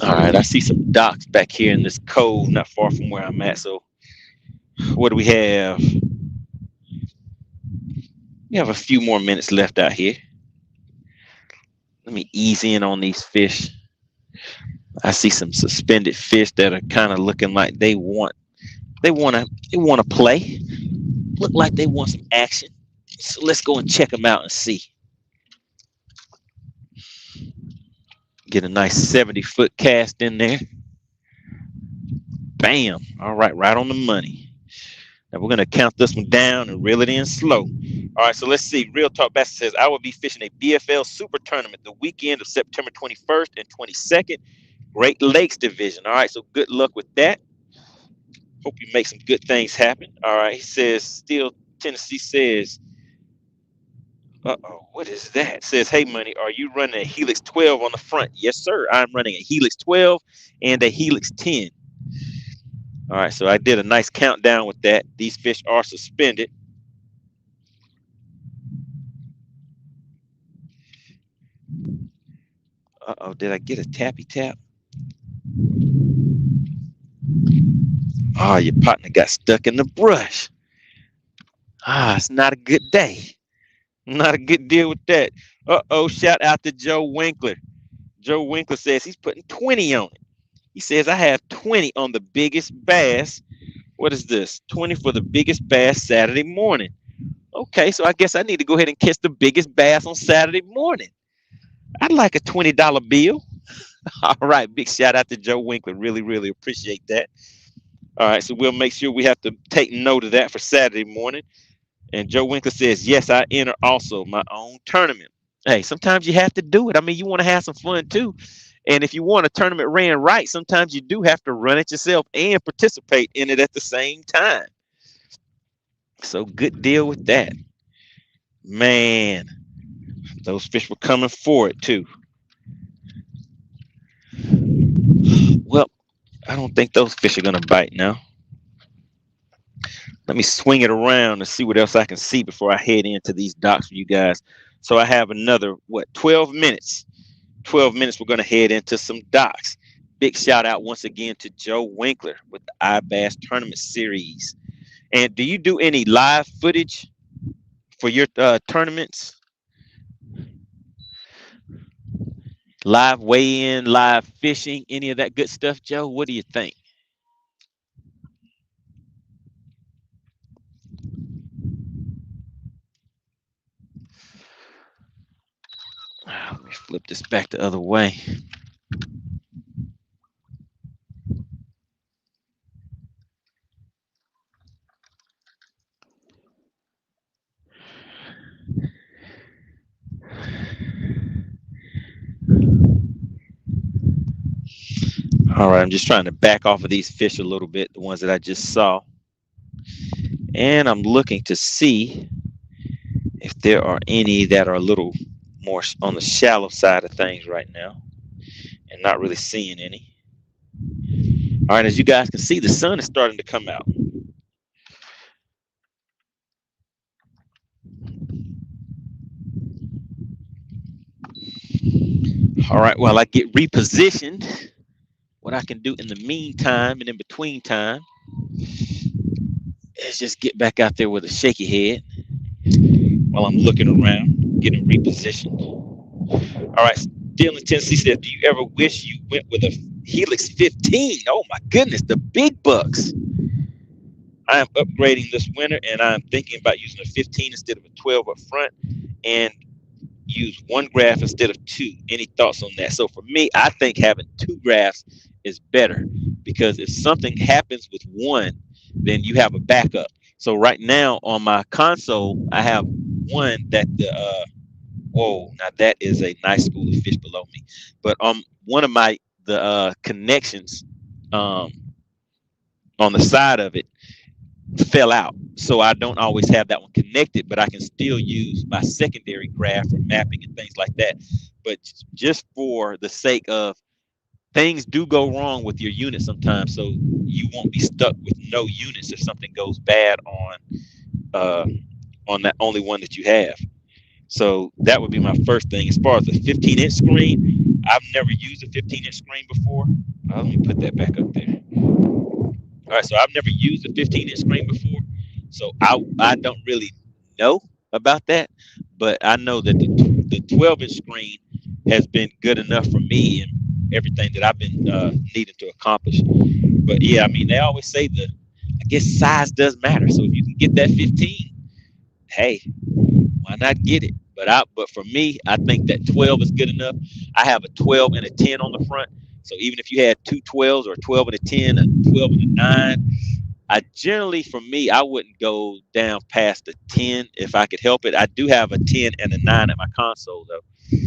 [SPEAKER 1] All right, I see some docks back here in this cove, not far from where I'm at. So what do we have? We have a few more minutes left out here. Let me ease in on these fish. I see some suspended fish that are kind of looking like they want to play. Look like they want some action. So let's go and check them out and see. Get a nice 70-foot cast in there. Bam. All right, right on the money. Now we're going to count this one down and reel it in slow. All right, so let's see. Real Talk Bass says, I will be fishing a BFL Super Tournament the weekend of September 21st and 22nd, Great Lakes Division. All right, so good luck with that. Hope you make some good things happen. All right, he says, still Tennessee says, what is that? Says, hey, Money, are you running a Helix 12 on the front? Yes, sir. I'm running a Helix 12 and a Helix 10. All right, so I did a nice countdown with that. These fish are suspended. Did I get a tappy tap? Oh, your partner got stuck in the brush. It's not a good day. Not a good deal with that. Shout out to Joe Winkler. Joe Winkler says he's putting 20 on it. He says, I have 20 on the biggest bass. What is this? 20 for the biggest bass Saturday morning. Okay, so I guess I need to go ahead and catch the biggest bass on Saturday morning. I'd like a $20 bill. All right, big shout out to Joe Winkler. Really, really appreciate that. All right, so we'll make sure we have to take note of that for Saturday morning. And Joe Winkler says, yes, I enter also my own tournament. Hey, sometimes you have to do it. I mean, you want to have some fun too. And if you want a tournament ran right, sometimes you do have to run it yourself and participate in it at the same time. So good deal with that. Man, those fish were coming for it too. Well, I don't think those fish are going to bite now. Let me swing it around and see what else I can see before I head into these docks for you guys. So I have another, 12 minutes. 12 minutes, we're going to head into some docks. Big shout out once again to Joe Winkler with the iBass Tournament Series. And do you do any live footage for your tournaments? Live weigh-in, live fishing, any of that good stuff, Joe? What do you think? Let me flip this back the other way. All right, I'm just trying to back off of these fish a little bit, the ones that I just saw. And I'm looking to see if there are any that are a little more on the shallow side of things right now, and not really seeing any. All right, as you guys can see, the sun is starting to come out. All right, while I get repositioned, what I can do in the meantime and in between time is just get back out there with a shaky head while I'm looking around, getting repositioned. All right, still in Tennessee says, do you ever wish you went with a Helix 15? Oh my goodness, the big bucks. I am upgrading this winter and I'm thinking about using a 15 instead of a 12 up front and use one graph instead of two. Any thoughts on that? So for me, I think having two graphs is better because if something happens with one, then you have a backup. So right now on my console, I have one that the whoa, now that is a nice school of fish below me. But one of the connections um on the side of it fell out. So I don't always have that one connected, but I can still use my secondary graph for mapping and things like that. But just for the sake of things do go wrong with your unit sometimes, so you won't be stuck with no units if something goes bad uh, on that only one that you have. So that would be my first thing. As far as the 15-inch screen, I've never used a 15-inch screen before. Let me put that back up there. All right, so I've never used a 15-inch screen before, so I don't really know about that, but I know that the 12-inch screen has been good enough for me and everything that I've been needing to accomplish. But yeah, I mean, they always say I guess size does matter. So if you can get that 15, hey, why not get it? But for me, I think that 12 is good enough. I have a 12 and a 10 on the front. So even if you had two 12s or a 12 and a 10, a 12 and a 9, I generally, for me, I wouldn't go down past the 10 if I could help it. I do have a 10 and a 9 at my console though.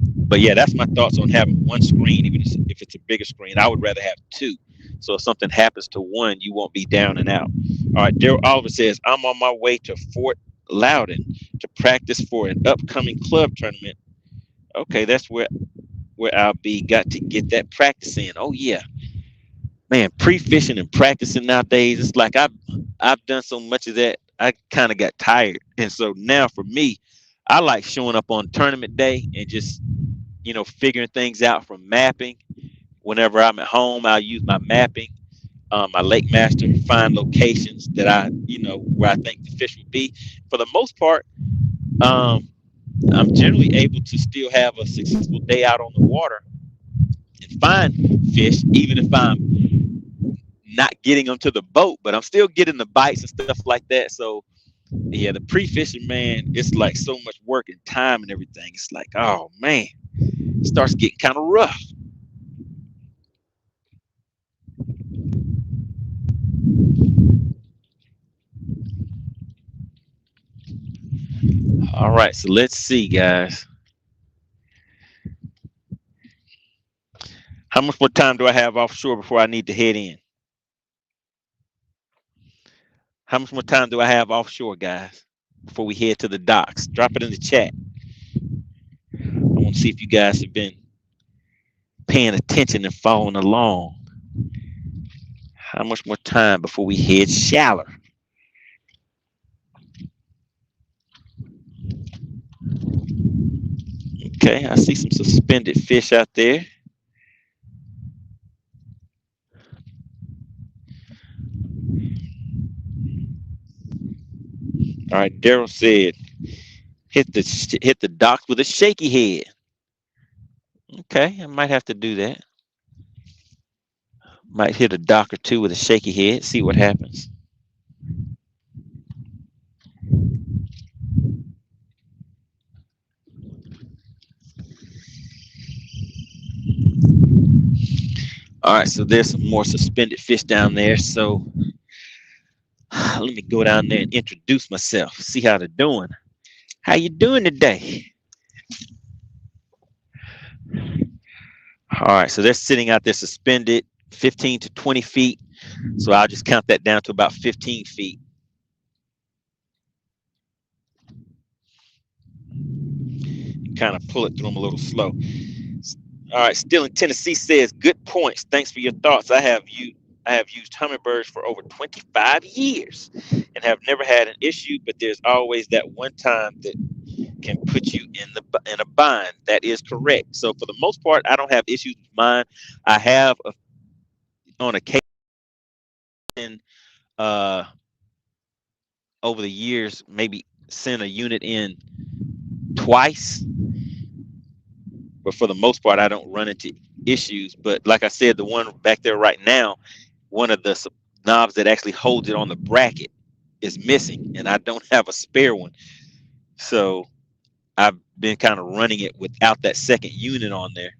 [SPEAKER 1] But yeah, that's my thoughts on having one screen, even if it's a bigger screen. I would rather have two. So if something happens to one, you won't be down and out. All right, Daryl Oliver says, I'm on my way to Fort Loudon to practice for an upcoming club tournament. Okay, that's where I'll be. Got to get that practice in. Oh yeah. Man, pre-fishing and practicing nowadays, it's like I've done so much of that. I kind of got tired. And so now for me, I like showing up on tournament day and just figuring things out from mapping. Whenever I'm at home, I'll use my mapping, my Lake Master, to find locations that where I think the fish would be. For the most part, I'm generally able to still have a successful day out on the water and find fish, even if I'm not getting them to the boat, but I'm still getting the bites and stuff like that. So yeah, the pre-fishing, man, it's like so much work and time and everything. It's like, oh man, it starts getting kind of rough. All right, so let's see, guys. How much more time do I have offshore before I need to head in? How much more time do I have offshore, guys, before we head to the docks? Drop it in the chat. I want to see if you guys have been paying attention and following along. How much more time before we head shallow? Okay, I see some suspended fish out there. All right, Daryl said, hit the docks with a shaky head. Okay, I might have to do that. Might hit a dock or two with a shaky head, see what happens. All right, so there's some more suspended fish down there. So let me go down there and introduce myself, see how they're doing. How you doing today? All right, so they're sitting out there suspended 15 to 20 feet. So I'll just count that down to about 15 feet. Kind of pull it through them a little slow. All right, still in Tennessee says, good points. Thanks for your thoughts. I have used hummingbirds for over 25 years and have never had an issue, but there's always that one time that can put you in a bind. That is correct. So for the most part, I don't have issues with mine. I have on occasion uh, over the years maybe sent a unit in twice, but for the most part, I don't run into issues. But like I said, the one back there right now, one of the knobs that actually holds it on the bracket is missing, and I don't have a spare one. So I've been kind of running it without that second unit on there.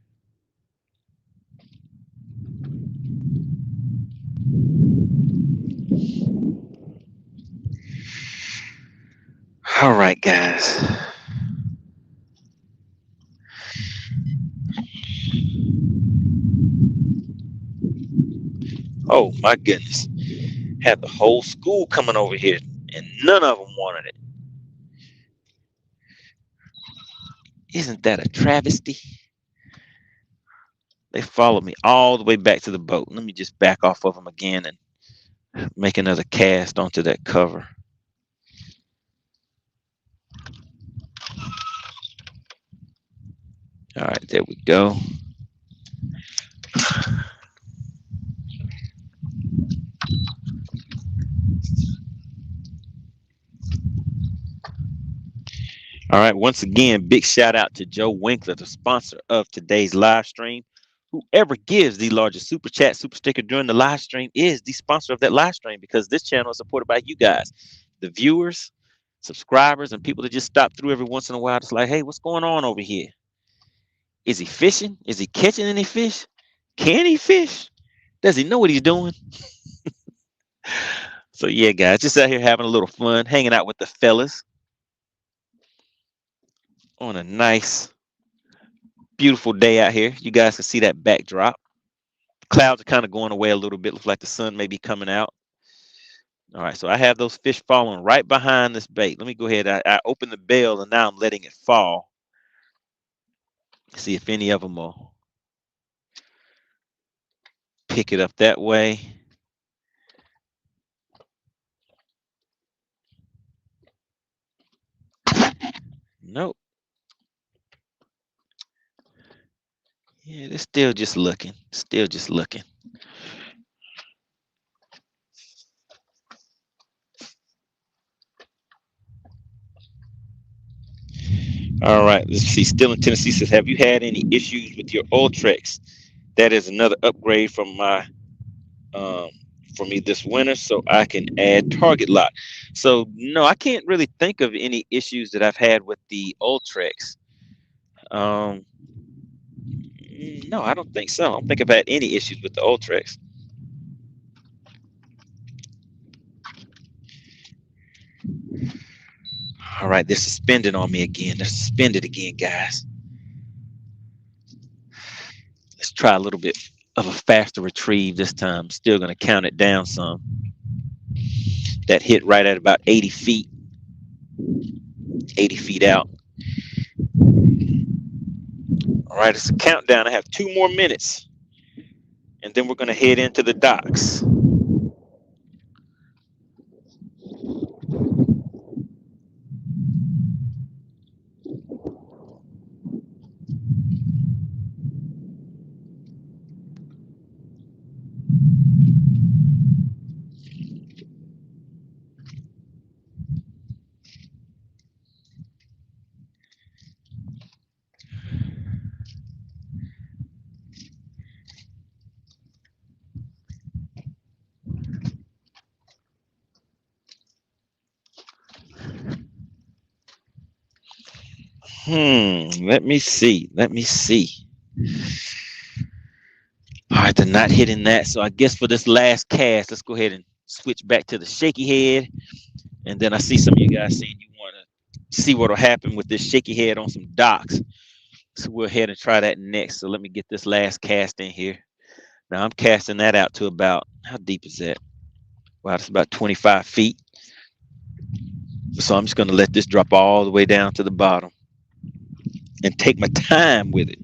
[SPEAKER 1] All right, guys. Oh my goodness. Had the whole school coming over here and none of them wanted it. Isn't that a travesty? They followed me all the way back to the boat. Let me just back off of them again and make another cast onto that cover. All right, there we go. All right, once again, big shout out to Joe Winkler, the sponsor of today's live stream. Whoever gives the largest super chat, super sticker during the live stream is the sponsor of that live stream, because this channel is supported by you guys, the viewers, subscribers, and people that just stop through every once in a while. It's like, hey, what's going on over here? Is he fishing? Is he catching any fish? Can he fish? Does he know what he's doing? So yeah, guys, just out here having a little fun, hanging out with the fellas on a nice, beautiful day out here. You guys can see that backdrop. Clouds are kind of going away a little bit. Looks like the sun may be coming out. All right, so I have those fish falling right behind this bait. Let me go ahead. I opened the bail and now I'm letting it fall. See if any of them will pick it up that way. Nope. Yeah, they're still just looking. Still just looking. All right, let's see. Still in Tennessee says, have you had any issues with your Ultrex? That is another upgrade from my for me this winter, so I can add target lock. So no, I can't really think of any issues that I've had with the Ultrex. No, I don't think so. I don't think I've had any issues with the Ultrex. All right, they're suspended on me again. They're suspended again, guys. Let's try a little bit of a faster retrieve this time. Still going to count it down some. That hit right at about 80 feet. 80 feet out. All right, it's a countdown. I have 2 more minutes. And then we're going to head into the docks. Let me see. Let me see. All right, they're not hitting that. So I guess for this last cast, let's go ahead and switch back to the shaky head. And then I see some of you guys saying you want to see what will happen with this shaky head on some docks. So we'll head and try that next. So let me get this last cast in here. Now I'm casting that out to about, how deep is that? Wow, it's about 25 feet. So I'm just going to let this drop all the way down to the bottom and take my time with it.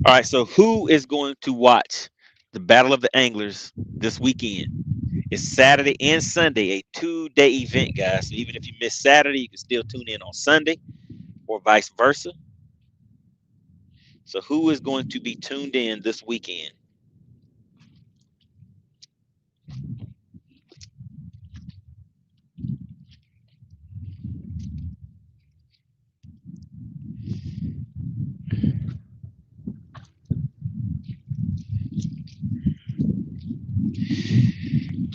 [SPEAKER 1] All right, so who is going to watch the Battle of the Anglers this weekend? It's Saturday and Sunday, a 2-day event, guys. So even if you miss Saturday, you can still tune in on Sunday or vice versa. So who is going to be tuned in this weekend?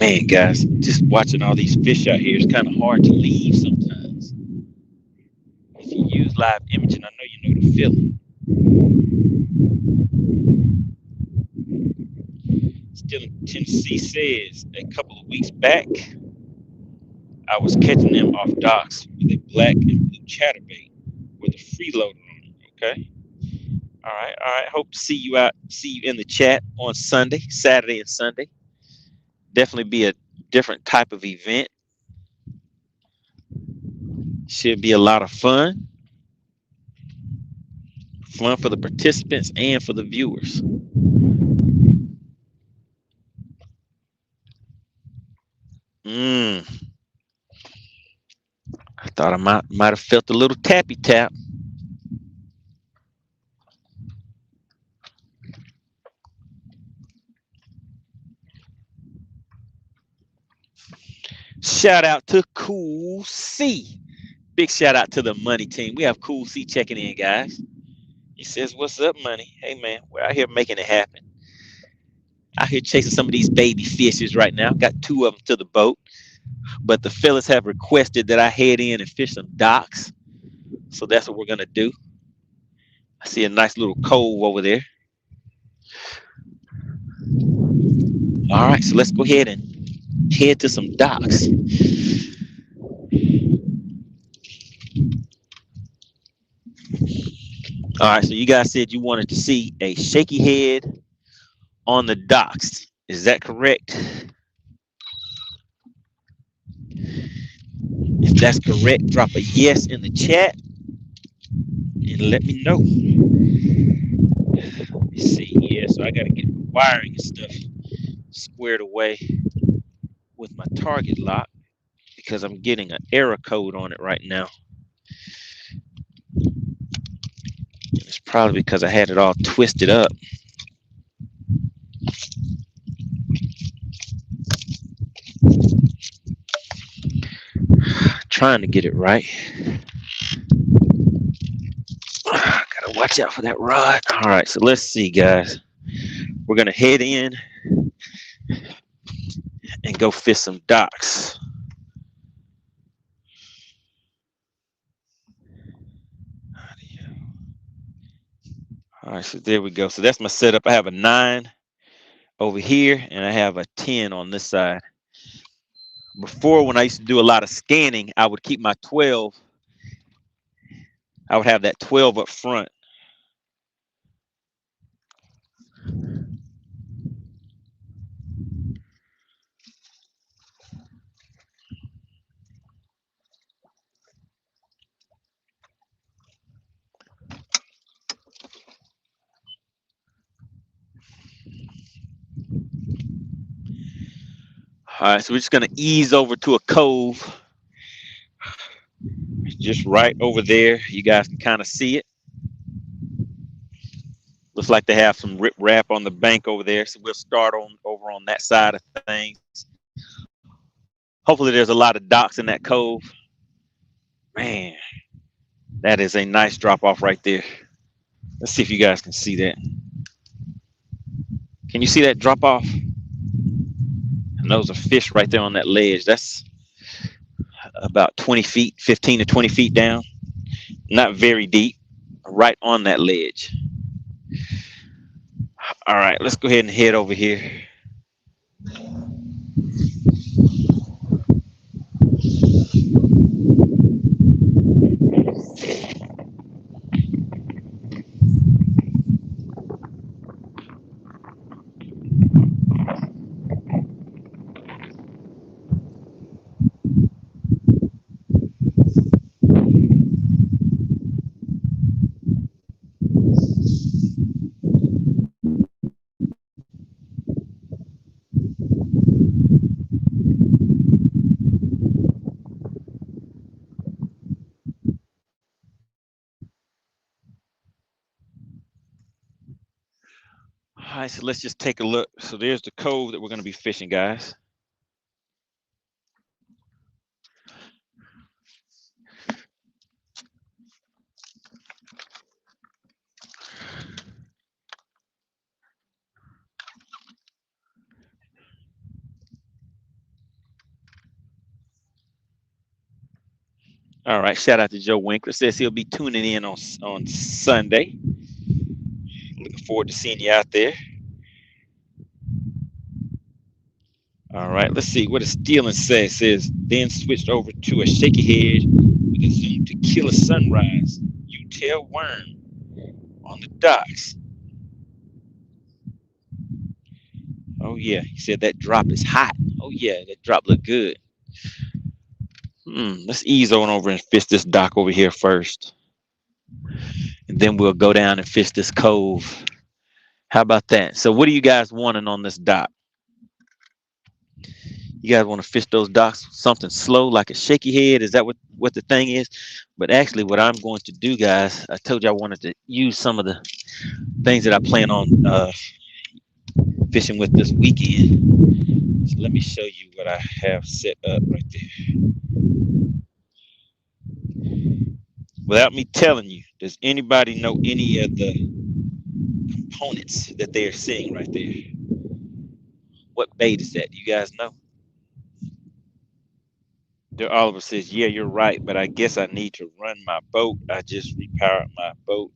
[SPEAKER 1] Man, guys, just watching all these fish out here, it's kind of hard to leave sometimes. If you use live imaging, I know you know the feeling. Still in Tennessee says a couple of weeks back, I was catching them off docks with a black and blue chatterbait with a freeloader on it. Okay. All right. All right. Hope to see you in the chat on Sunday, Saturday and Sunday. Definitely be a different type of event. Should be a lot of fun. Fun for the participants and for the viewers. I thought I might have felt a little tappy tap. Shout out to Cool C. Big shout out to the Money Team. We have Cool C checking in, guys. He says, "What's up, Money? Hey, man, we're out here making it happen. Out here chasing some of these baby fishes right now. Got 2 of them to the boat. But the fellas have requested that I head in and fish some docks. So that's what we're going to do. I see a nice little cove over there. All right, so let's go ahead and head to some docks. All right, so you guys said you wanted to see a shaky head on the docks. Is that correct? If that's correct, drop a yes in the chat and let me know. Let me see. Yeah, so I got to get the wiring and stuff squared away with my target lock because I'm getting an error code on it right now. It's probably because I had it all twisted up. Trying to get it right. Gotta watch out for that rod. All right, so let's see, guys. We're gonna head in and go fish some docks. All right, so there we go. So that's my setup. I have a 9 over here, and I have a 10 on this side. Before, when I used to do a lot of scanning, I would keep my 12. I would have that 12 up front. All right, so we're just gonna ease over to a cove. Just right over there. You guys can kind of see it. Looks like they have some rip wrap on the bank over there. So we'll start over on that side of things. Hopefully there's a lot of docks in that cove. Man, that is a nice drop off right there. Let's see if you guys can see that. Can you see that drop off? And those are fish right there on that ledge. That's about 20 feet, 15 to 20 feet down. Not very deep, right on that ledge. All right, let's go ahead and head over here. All right, so let's just take a look. So there's the cove that we're going to be fishing, guys. All right, shout out to Joe Winkler. Says he'll be tuning in on Sunday. Looking forward to seeing you out there. All right, let's see what the stealing says. It says then switched over to a shaky head with a zoom to kill a sunrise. You tell worm on the docks. Oh yeah, he said that drop is hot. Oh yeah, that drop look good. Let's ease on over and fish this dock over here first, and then we'll go down and fish this cove. How about that? So what are you guys wanting on this dock? You guys want to fish those docks something slow like a shaky head? Is that what the thing is? But actually what I'm going to do, guys, I told you I wanted to use some of the things that I plan on fishing with this weekend. So let me show you what I have set up right there. Without me telling you, does anybody know any of the components that they are seeing right there? What bait is that? Do you guys know? Oliver says, yeah, you're right, but I guess I need to run my boat. I just repowered my boat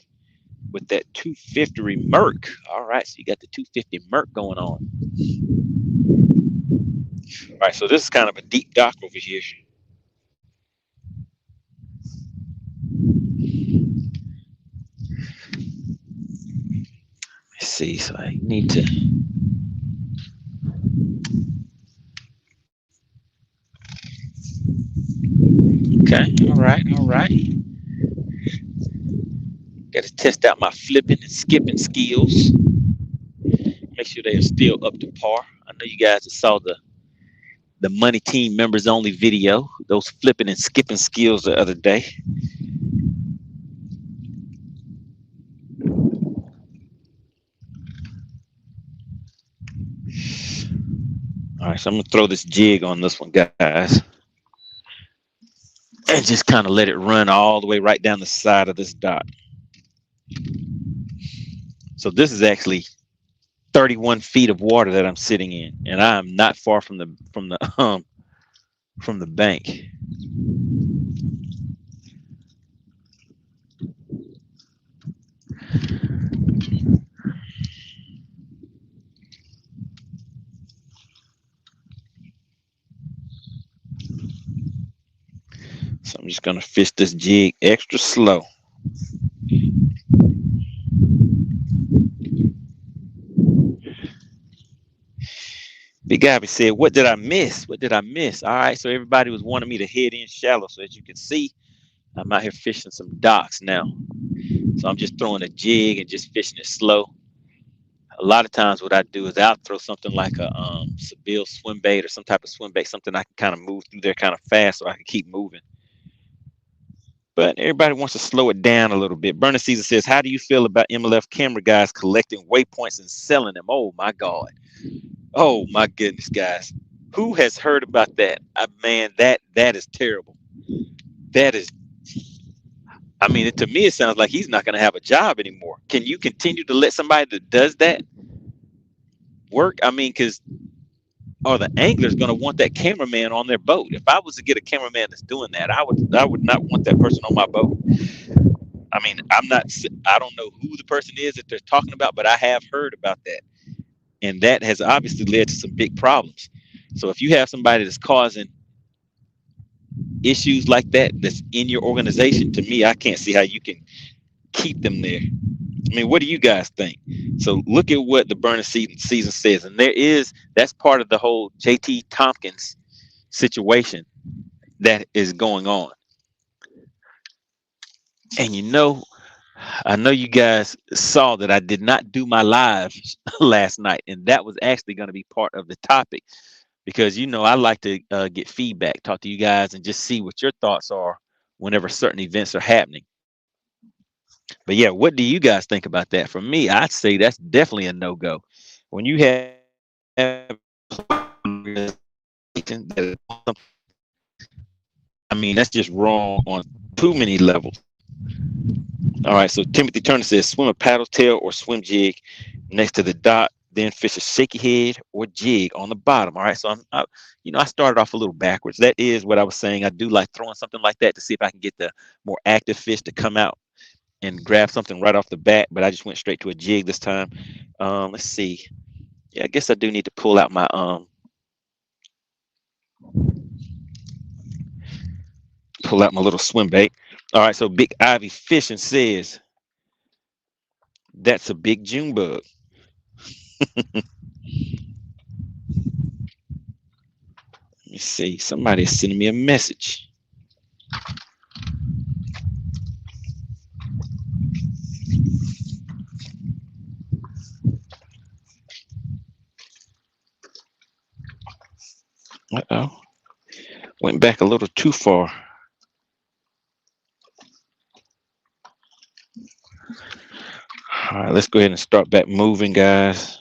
[SPEAKER 1] with that 250 Merc. All right, so you got the 250 Merc going on. All right, so this is kind of a deep dock over here. Let's see, so I need to. Okay, all right. Got to test out my flipping and skipping skills. Make sure they are still up to par. I know you guys saw the Money Team members only video, those flipping and skipping skills the other day. All right, so I'm gonna throw this jig on this one, guys, and just kind of let it run all the way right down the side of this dock. So this is actually 31 feet of water that I'm sitting in, and I am not far from the bank. So I'm just gonna fish this jig extra slow. Big Gabby said, what did I miss? What did I miss? All right, so everybody was wanting me to head in shallow. So as you can see, I'm out here fishing some docks now. So I'm just throwing a jig and just fishing it slow. A lot of times what I do is I'll throw something like a Seville swim bait or some type of swim bait, something I can kind of move through there kind of fast so I can keep moving. But everybody wants to slow it down a little bit. Bernie Caesar says, how do you feel about MLF camera guys collecting waypoints and selling them? Oh my God. Oh my goodness, guys. Who has heard about that? Man, that is terrible. That is, I mean, to me, it sounds like he's not going to have a job anymore. Can you continue to let somebody that does that work? I mean, because are the anglers going to want that cameraman on their boat? If I was to get a cameraman that's doing that, I would not want that person on my boat. I mean, I don't know who the person is that they're talking about, but I have heard about that. And that has obviously led to some big problems. So if you have somebody that's causing issues like that that's in your organization, to me, I can't see how you can keep them there. I mean, what do you guys think? So look at what the burner season says, and that's part of the whole JT Tompkins situation that is going on. And I know you guys saw that I did not do my live last night, and that was actually going to be part of the topic because I like to get feedback, talk to you guys, and just see what your thoughts are whenever certain events are happening. But yeah, what do you guys think about that? For me, I'd say that's definitely a no-go. When you have, I mean, that's just wrong on too many levels. All right, so Timothy Turner says swim a paddle tail or swim jig next to the dock, then fish a shaky head or jig on the bottom. All right, so I started off a little backwards. That is what I was saying. I do like throwing something like that to see if I can get the more active fish to come out and grab something right off the bat, but I just went straight to a jig this time. Let's see. Yeah, I guess I do need to pull out my Pull out my little swim bait. All right, so Big Ivy Fishing says that's a big June bug. Let me see. Somebody's sending me a message. Uh-oh. Went back a little too far. All right, let's go ahead and start back moving, guys.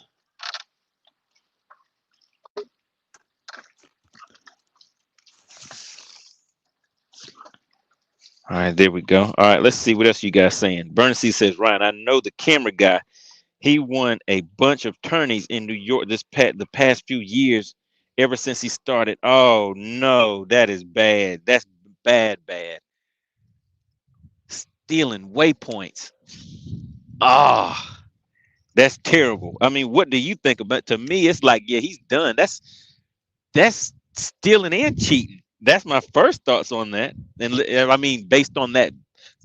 [SPEAKER 1] All right, there we go. All right, let's see what else you guys saying. Bernstein says, Ryan, I know the camera guy. He won a bunch of tourneys in New York the past few years, ever since he started. Oh no, that is bad. That's bad. Stealing waypoints. Ah, that's terrible. I mean, what do you think about? To me, it's like, yeah, he's done. That's stealing and cheating. That's my first thoughts on that. And I mean, based on that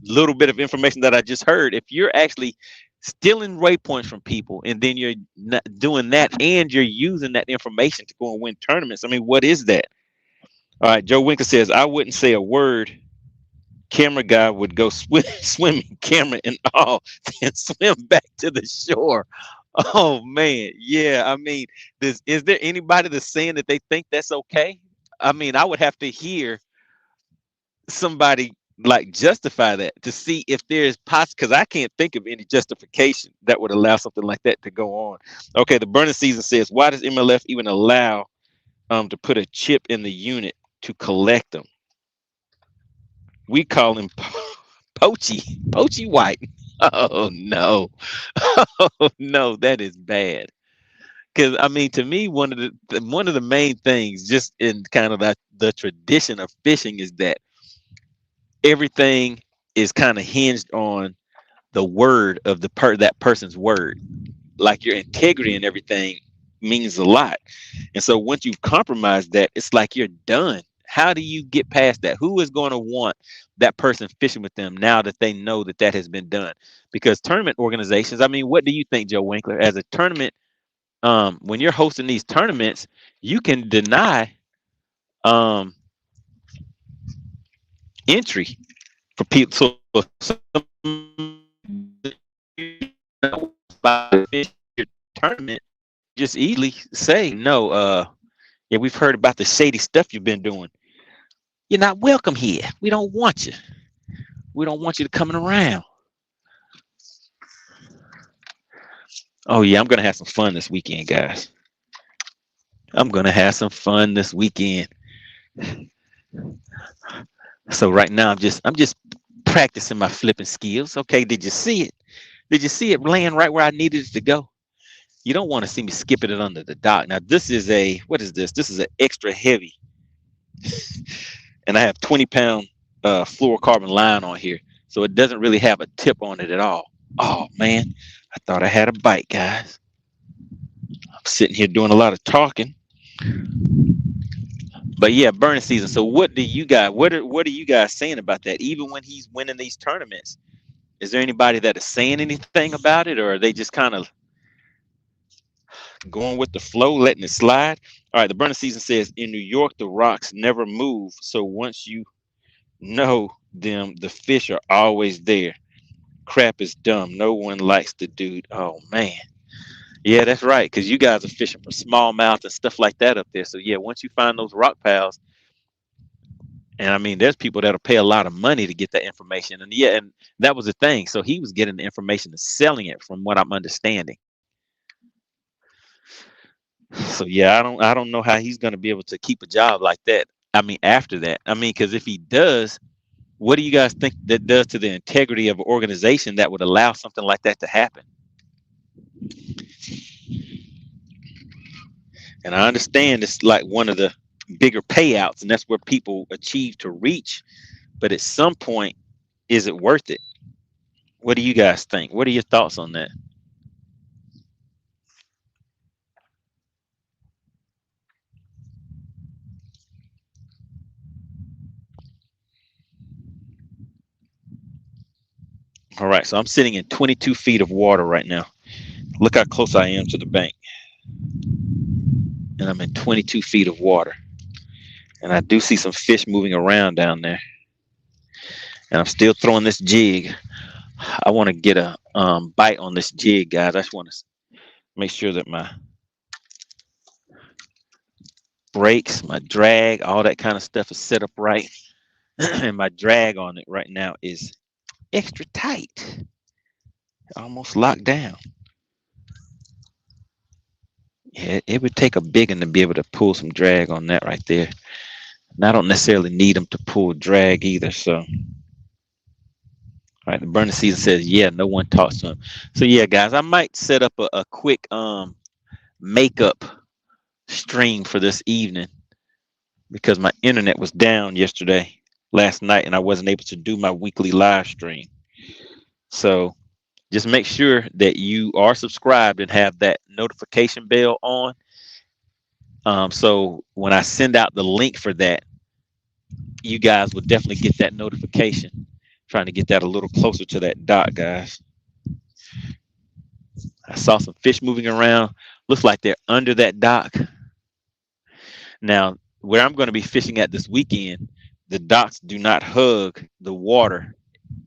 [SPEAKER 1] little bit of information that I just heard, if you're actually stealing waypoints from people and then you're not doing that and you're using that information to go and win tournaments, I mean, what is that? All right, Joe Winker says, I wouldn't say a word. Camera guy would go swimming, camera and all, and swim back to the shore. Oh man, yeah. I mean, is there anybody that's saying that they think that's okay? I mean, I would have to hear somebody like justify that to see if there's because I can't think of any justification that would allow something like that to go on. Okay, the burning season says, why does MLF even allow to put a chip in the unit to collect them? We call him Poachy White. Oh no. Oh no, that is bad. Because I mean, to me, one of the main things, just in kind of the tradition of fishing, is that everything is kind of hinged on the word of that person's word. Like your integrity and everything means a lot. And so once you've compromised that, it's like you're done. How do you get past that? Who is going to want that person fishing with them now that they know that that has been done? Because tournament organizations, I mean, what do you think, Joe Winkler, as a tournament? When you're hosting these tournaments, you can deny entry for people. So your tournament, just easily say no. Yeah, we've heard about the shady stuff you've been doing. You're not welcome here. We don't want you. We don't want you to coming around. Oh yeah, I'm gonna have some fun this weekend, guys. I'm gonna have some fun this weekend. So right now I'm just practicing my flipping skills. Okay, did you see it? Did you see it laying right where I needed it to go? You don't want to see me skipping it under the dock. Now this is what is this? This is an extra heavy, and I have 20-pound fluorocarbon line on here, so it doesn't really have a tip on it at all. Oh man, I thought I had a bite, guys. I'm sitting here doing a lot of talking. But yeah, burning season. So what are you guys saying about that? Even when he's winning these tournaments, is there anybody that is saying anything about it, or are they just kind of going with the flow, letting it slide? All right, the burning season says in New York the rocks never move. So once you know them, the fish are always there. Crap is dumb. No one likes the dude. Oh man. Yeah, that's right. Because you guys are fishing for smallmouth and stuff like that up there. So yeah, once you find those rock piles, and I mean, there's people that'll pay a lot of money to get that information. And yeah, and that was the thing. So he was getting the information and selling it, from what I'm understanding. So yeah, I don't know how he's going to be able to keep a job like that. I mean, after that, I mean, because if he does, what do you guys think that does to the integrity of an organization that would allow something like that to happen? And I understand it's like one of the bigger payouts, and that's where people achieve to reach. But at some point, is it worth it? What do you guys think? What are your thoughts on that? All right, so I'm sitting in 22 feet of water right now. Look how close I am to the bank. And I'm in 22 feet of water. And I do see some fish moving around down there. And I'm still throwing this jig. I want to get a bite on this jig, guys. I just want to make sure that my brakes, my drag, all that kind of stuff is set up right. And my drag on it right now is extra tight. Almost locked down. Yeah, it would take a big one to be able to pull some drag on that right there. And I don't necessarily need them to pull drag either. So, all right, the burner season says, yeah, no one talks to him. So yeah, guys, I might set up a quick makeup stream for this evening because my internet was down last night, and I wasn't able to do my weekly live stream. So just make sure that you are subscribed and have that notification bell on. So when I send out the link for that, you guys will definitely get that notification. Trying to get that a little closer to that dock, guys. I saw some fish moving around. Looks like they're under that dock. Now, where I'm going to be fishing at this weekend, the docks do not hug the water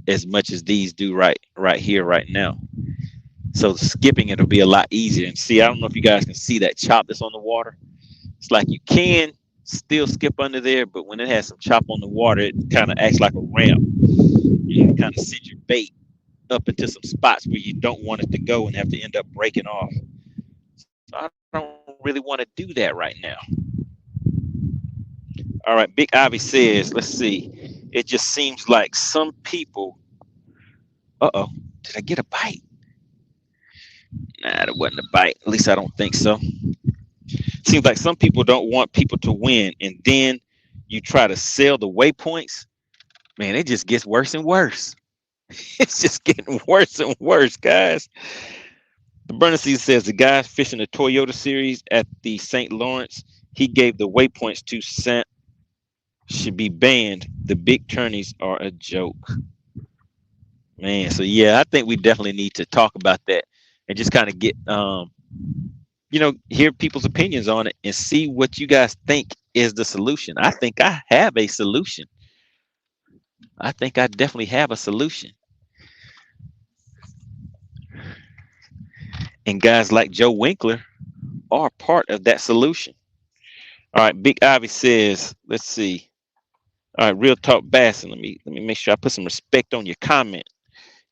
[SPEAKER 1] as much as these do right here, right now. So skipping it'll be a lot easier. And see, I don't know if you guys can see that chop that's on the water. It's like you can still skip under there, but when it has some chop on the water, it kind of acts like a ramp. You can kind of send your bait up into some spots where you don't want it to go and have to end up breaking off. So I don't really want to do that right now. All right, Big Ivy says, let's see. It just seems like some people. Uh-oh, did I get a bite? Nah, that wasn't a bite. At least I don't think so. Seems like some people don't want people to win, and then you try to sell the waypoints. Man, it just gets worse and worse. It's just getting worse and worse, guys. The Burner Season says the guy fishing the Toyota series at the St. Lawrence, he gave the waypoints to Cent should be banned. The big tourneys are a joke. Man, so yeah, I think we definitely need to talk about that and just kind of get hear people's opinions on it and see what you guys think is the solution. I think I have a solution. I think I definitely have a solution. And guys like Joe Winkler are part of that solution. All right, Big Ivy says, let's see. All right, Real Talk Bass, and let me make sure I put some respect on your comment.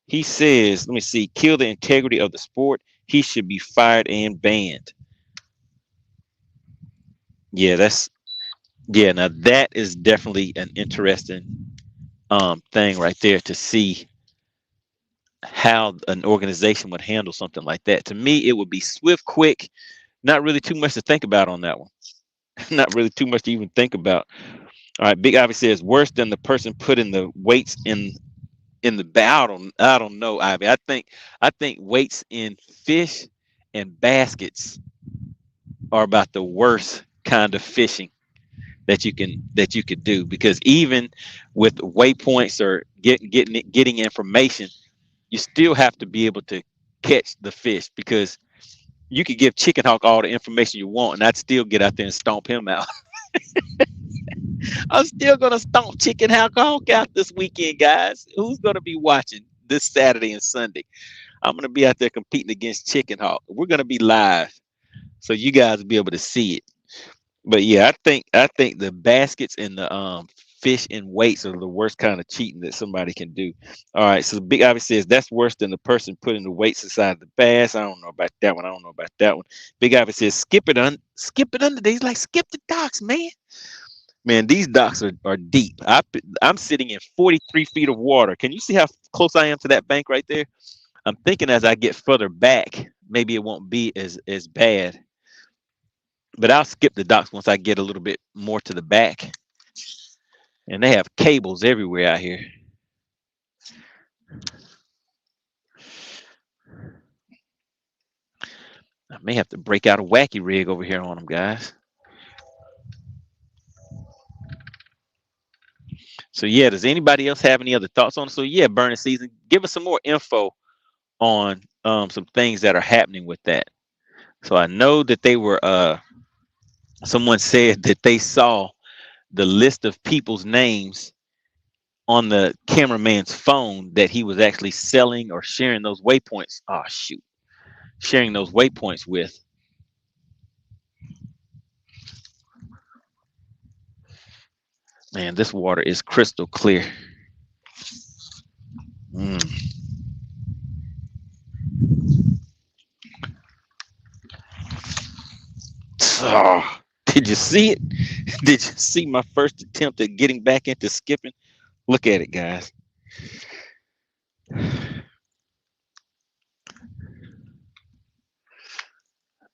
[SPEAKER 1] He says, let me see, kill the integrity of the sport. He should be fired and banned. Yeah, now that is definitely an interesting thing right there to see how an organization would handle something like that. To me, it would be swift, quick, not really too much to think about on that one. Not really too much to even think about. All right, Big Ivy says worse than the person putting the weights in the bag. I don't know, Ivy. I think weights in fish and baskets are about the worst kind of fishing that you could do, because even with waypoints or getting information, you still have to be able to catch the fish, because you could give Chicken Hawk all the information you want and I'd still get out there and stomp him out. I'm still gonna stomp Chicken Hawk out this weekend, guys. Who's gonna be watching this Saturday and Sunday? I'm gonna be out there competing against Chicken Hawk. We're gonna be live, so you guys will be able to see it. But yeah, I think the baskets and the fish and weights are the worst kind of cheating that somebody can do. All right, so Big Ivy says that's worse than the person putting the weights inside the bass. I don't know about that one. Big Ivy says skip it under. He's like, skip the docks, man. Man, these docks are deep. I'm sitting in 43 feet of water. Can you see how close I am to that bank right there? I'm thinking as I get further back, maybe it won't be as bad. But I'll skip the docks once I get a little bit more to the back. And they have cables everywhere out here. I may have to break out a wacky rig over here on them, guys. So yeah, does anybody else have any other thoughts on it? So yeah, burning season, give us some more info on some things that are happening with that. So I know that they were someone said that they saw the list of people's names on the cameraman's phone that he was actually selling or sharing those waypoints. Oh shoot, sharing those waypoints with. Man, this water is crystal clear. Mm. Oh, did you see it? Did you see my first attempt at getting back into skipping? Look at it, guys.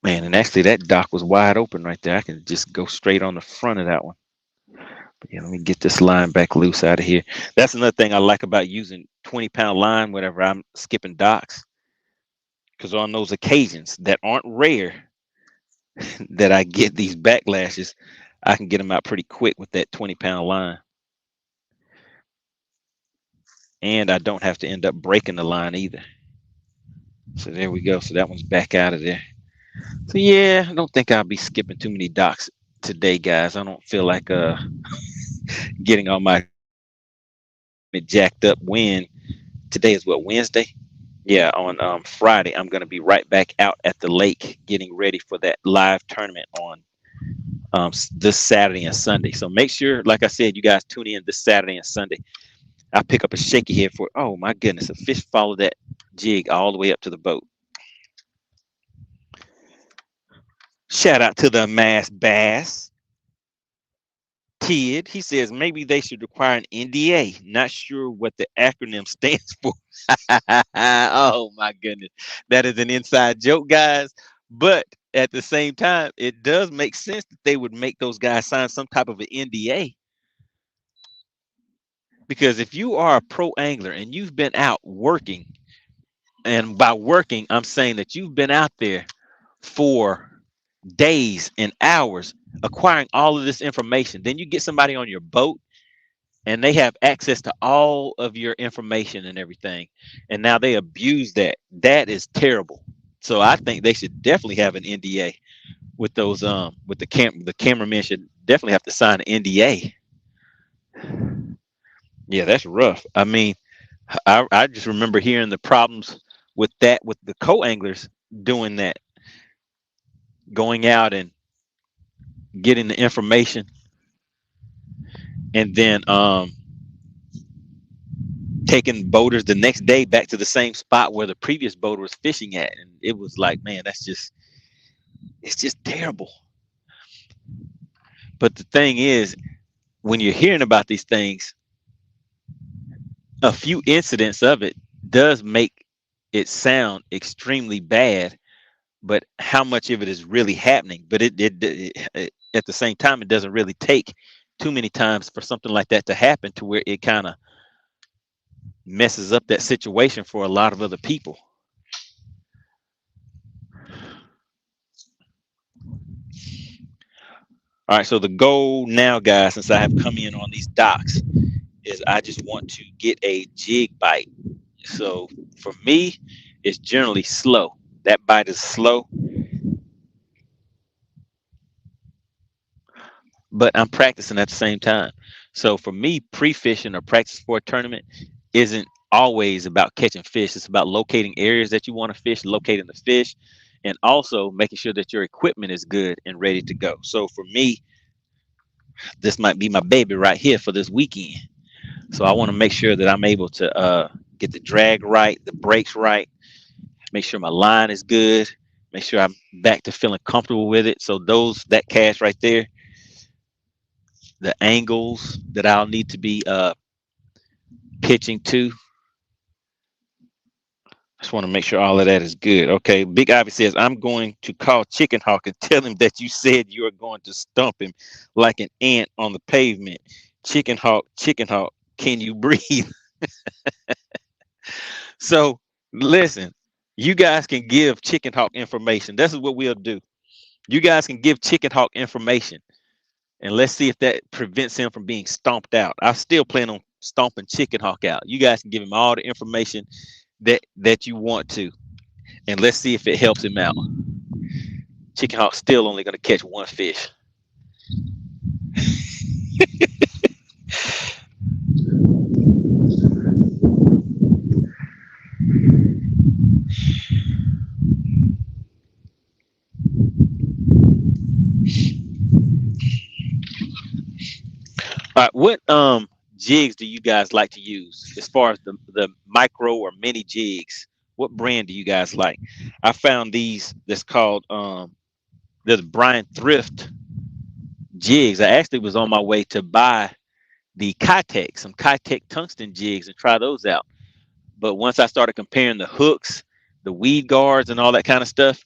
[SPEAKER 1] Man, and actually that dock was wide open right there. I can just go straight on the front of that one. But yeah, let me get this line back loose out of here. That's another thing I like about using 20-pound line whenever I'm skipping docks. Because on those occasions that aren't rare that I get these backlashes, I can get them out pretty quick with that 20-pound line. And I don't have to end up breaking the line either. So there we go. So that one's back out of there. So yeah, I don't think I'll be skipping too many docks today, guys. I don't feel like getting all my jacked up when today is what, Wednesday? Yeah, on Friday I'm gonna be right back out at the lake getting ready for that live tournament on this Saturday and Sunday. So make sure, like I said, you guys tune in this Saturday and Sunday. I'll pick up a shaky head for, oh my goodness, a fish followed that jig all the way up to the boat. Shout out to the mass bass. Kid, he says maybe they should require an NDA. Not sure what the acronym stands for. Oh my goodness. That is an inside joke, guys. But at the same time, it does make sense that they would make those guys sign some type of an NDA. Because if you are a pro angler and you've been out working, and by working, I'm saying that you've been out there for days and hours acquiring all of this information, then you get somebody on your boat and they have access to all of your information and everything, and now they abuse that. That is terrible. So I think they should definitely have an NDA with those with the cameraman should definitely have to sign an NDA. Yeah, that's rough. I mean, I just remember hearing the problems with that with the co-anglers doing that, going out and getting the information and then taking boaters the next day back to the same spot where the previous boater was fishing at. And it was like, man, it's just terrible. But the thing is, when you're hearing about these things, a few incidents of it does make it sound extremely bad, but how much of it is really happening? But it at the same time, it doesn't really take too many times for something like that to happen to where it kind of messes up that situation for a lot of other people. All right, so the goal now, guys, since I have come in on these docks, is I just want to get a jig bite. So for me, it's generally slow. That bite is slow, but I'm practicing at the same time. So for me, pre-fishing or practice for a tournament isn't always about catching fish. It's about locating areas that you want to fish, locating the fish, and also making sure that your equipment is good and ready to go. So for me, this might be my baby right here for this weekend. So I want to make sure that I'm able to get the drag right, the brakes right, make sure my line is good, make sure I'm back to feeling comfortable with it. So that cast right there, the angles that I'll need to be pitching to. I just want to make sure all of that is good. Okay, Big Ivy says, I'm going to call Chicken Hawk and tell him that you said you are going to stump him like an ant on the pavement. Chicken Hawk, can you breathe? So listen, you guys can give Chicken Hawk information. This is what we'll do. You guys can give Chicken Hawk information. And let's see if that prevents him from being stomped out. I still plan on stomping Chicken Hawk out. You guys can give him all the information that you want to, and let's see if it helps him out. Chicken Hawk's still only going to catch one fish. All right, what jigs do you guys like to use as far as the micro or mini jigs? What brand do you guys like? I found these that's called the Brian Thrift jigs. I actually was on my way to buy the some Kitech tungsten jigs and try those out. But once I started comparing the hooks, the weed guards and all that kind of stuff,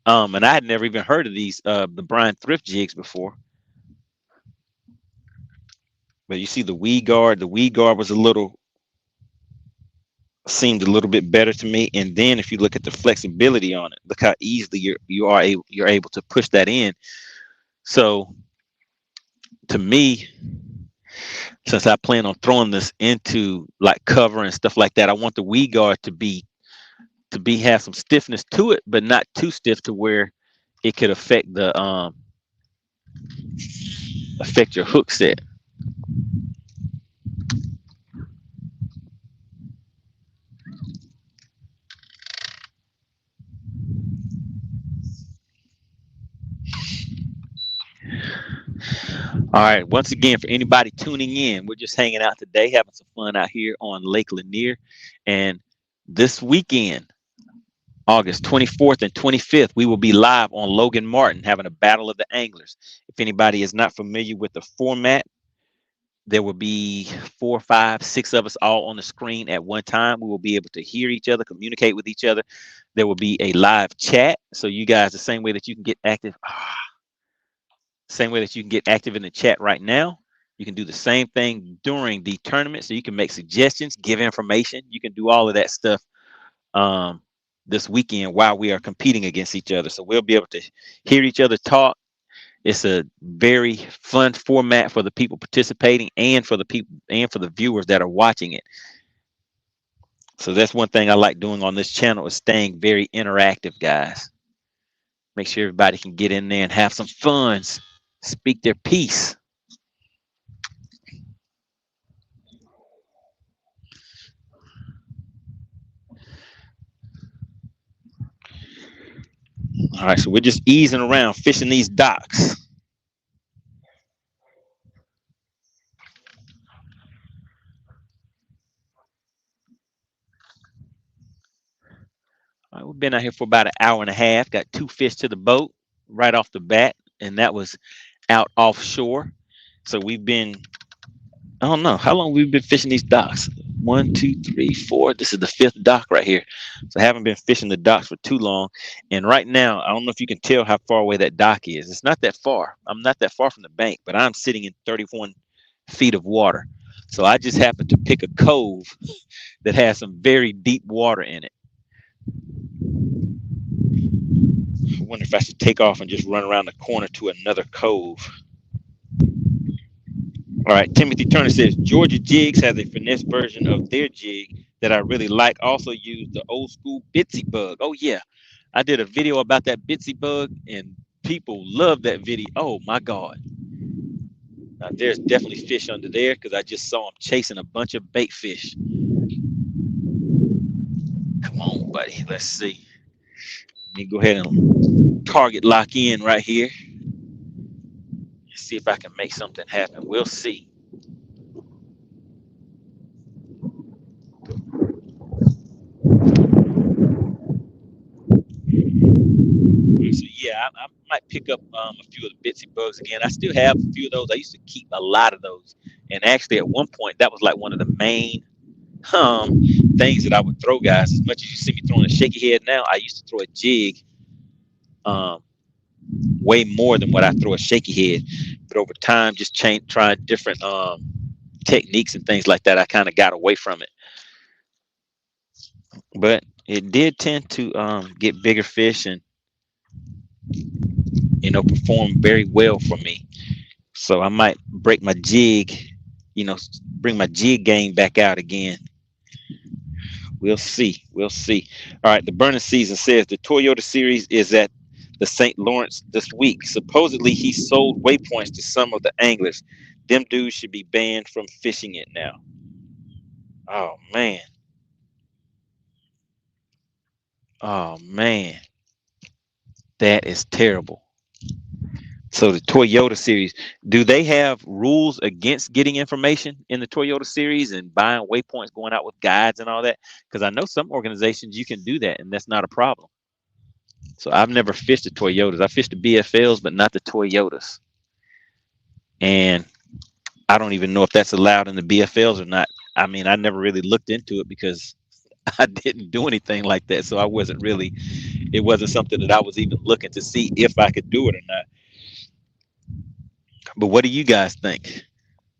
[SPEAKER 1] and I had never even heard of these the Brian Thrift jigs before. But you see the weed guard was seemed a little bit better to me. And then if you look at the flexibility on it, look how easily you're able to push that in. So to me, since I plan on throwing this into like cover and stuff like that, I want the weed guard to have some stiffness to it, but not too stiff to where it could affect your hook set. All right. Once again, for anybody tuning in, we're just hanging out today, having some fun out here on Lake Lanier. And this weekend, August 24th and 25th, we will be live on Logan Martin having a battle of the anglers. If anybody is not familiar with the format, there will be 4, 5, 6 of us all on the screen at one time. We will be able to hear each other, communicate with each other. There will be a live chat. So you guys, the same way that you can get active. Same way that you can get active in the chat right now, you can do the same thing during the tournament. So you can make suggestions, give information. You can do all of that stuff this weekend while we are competing against each other. So we'll be able to hear each other talk. It's a very fun format for the people participating and for the people and for the viewers that are watching it. So that's one thing I like doing on this channel, is staying very interactive, guys. Make sure everybody can get in there and have some fun. Speak their piece. All right, so we're just easing around, fishing these docks. All right, we've been out here for about an hour and a half. Got 2 fish to the boat right off the bat, and that was out offshore. So we've been, I don't know how long we've been fishing these docks. 1, 2, 3, 4. This is the 5th dock right here. So I haven't been fishing the docks for too long. And right now, I don't know if you can tell how far away that dock is. It's not that far. I'm not that far from the bank, but I'm sitting in 31 feet of water. So I just happened to pick a cove that has some very deep water in it. I wonder if I should take off and just run around the corner to another cove. All right, Timothy Turner says, Georgia Jigs has a finesse version of their jig that I really like. Also use the old school Bitsy bug. Oh, yeah. I did a video about that Bitsy bug, and people love that video. Oh, my God. Now, there's definitely fish under there because I just saw him chasing a bunch of bait fish. Come on, buddy. Let's see. Let me go ahead and target lock in right here. See if I can make something happen. We'll see. So yeah, I might pick up a few of the Bitsy bugs again. I still have a few of those. I used to keep a lot of those, and actually at one point that was like one of the main things that I would throw, guys. As much as you see me throwing a shaky head now, I used to throw a jig way more than what I throw a shaky head. But over time, just trying different techniques and things like that, I kind of got away from it. But it did tend to get bigger fish and, you know, perform very well for me. So I might break my jig, bring my jig game back out again. We'll see. We'll see. All right. The burning season says the Toyota series is at the St. Lawrence this week. Supposedly, he sold waypoints to some of the anglers. Them dudes should be banned from fishing it now. Oh, man. Oh, man. That is terrible. So the Toyota series, do they have rules against getting information in the Toyota series and buying waypoints, going out with guides and all that? Because I know some organizations you can do that, and that's not a problem. So I've never fished the Toyotas. I fished the BFLs, but not the Toyotas. And I don't even know if that's allowed in the BFLs or not. I mean, I never really looked into it because I didn't do anything like that. So it wasn't something that I was even looking to see if I could do it or not. But what do you guys think?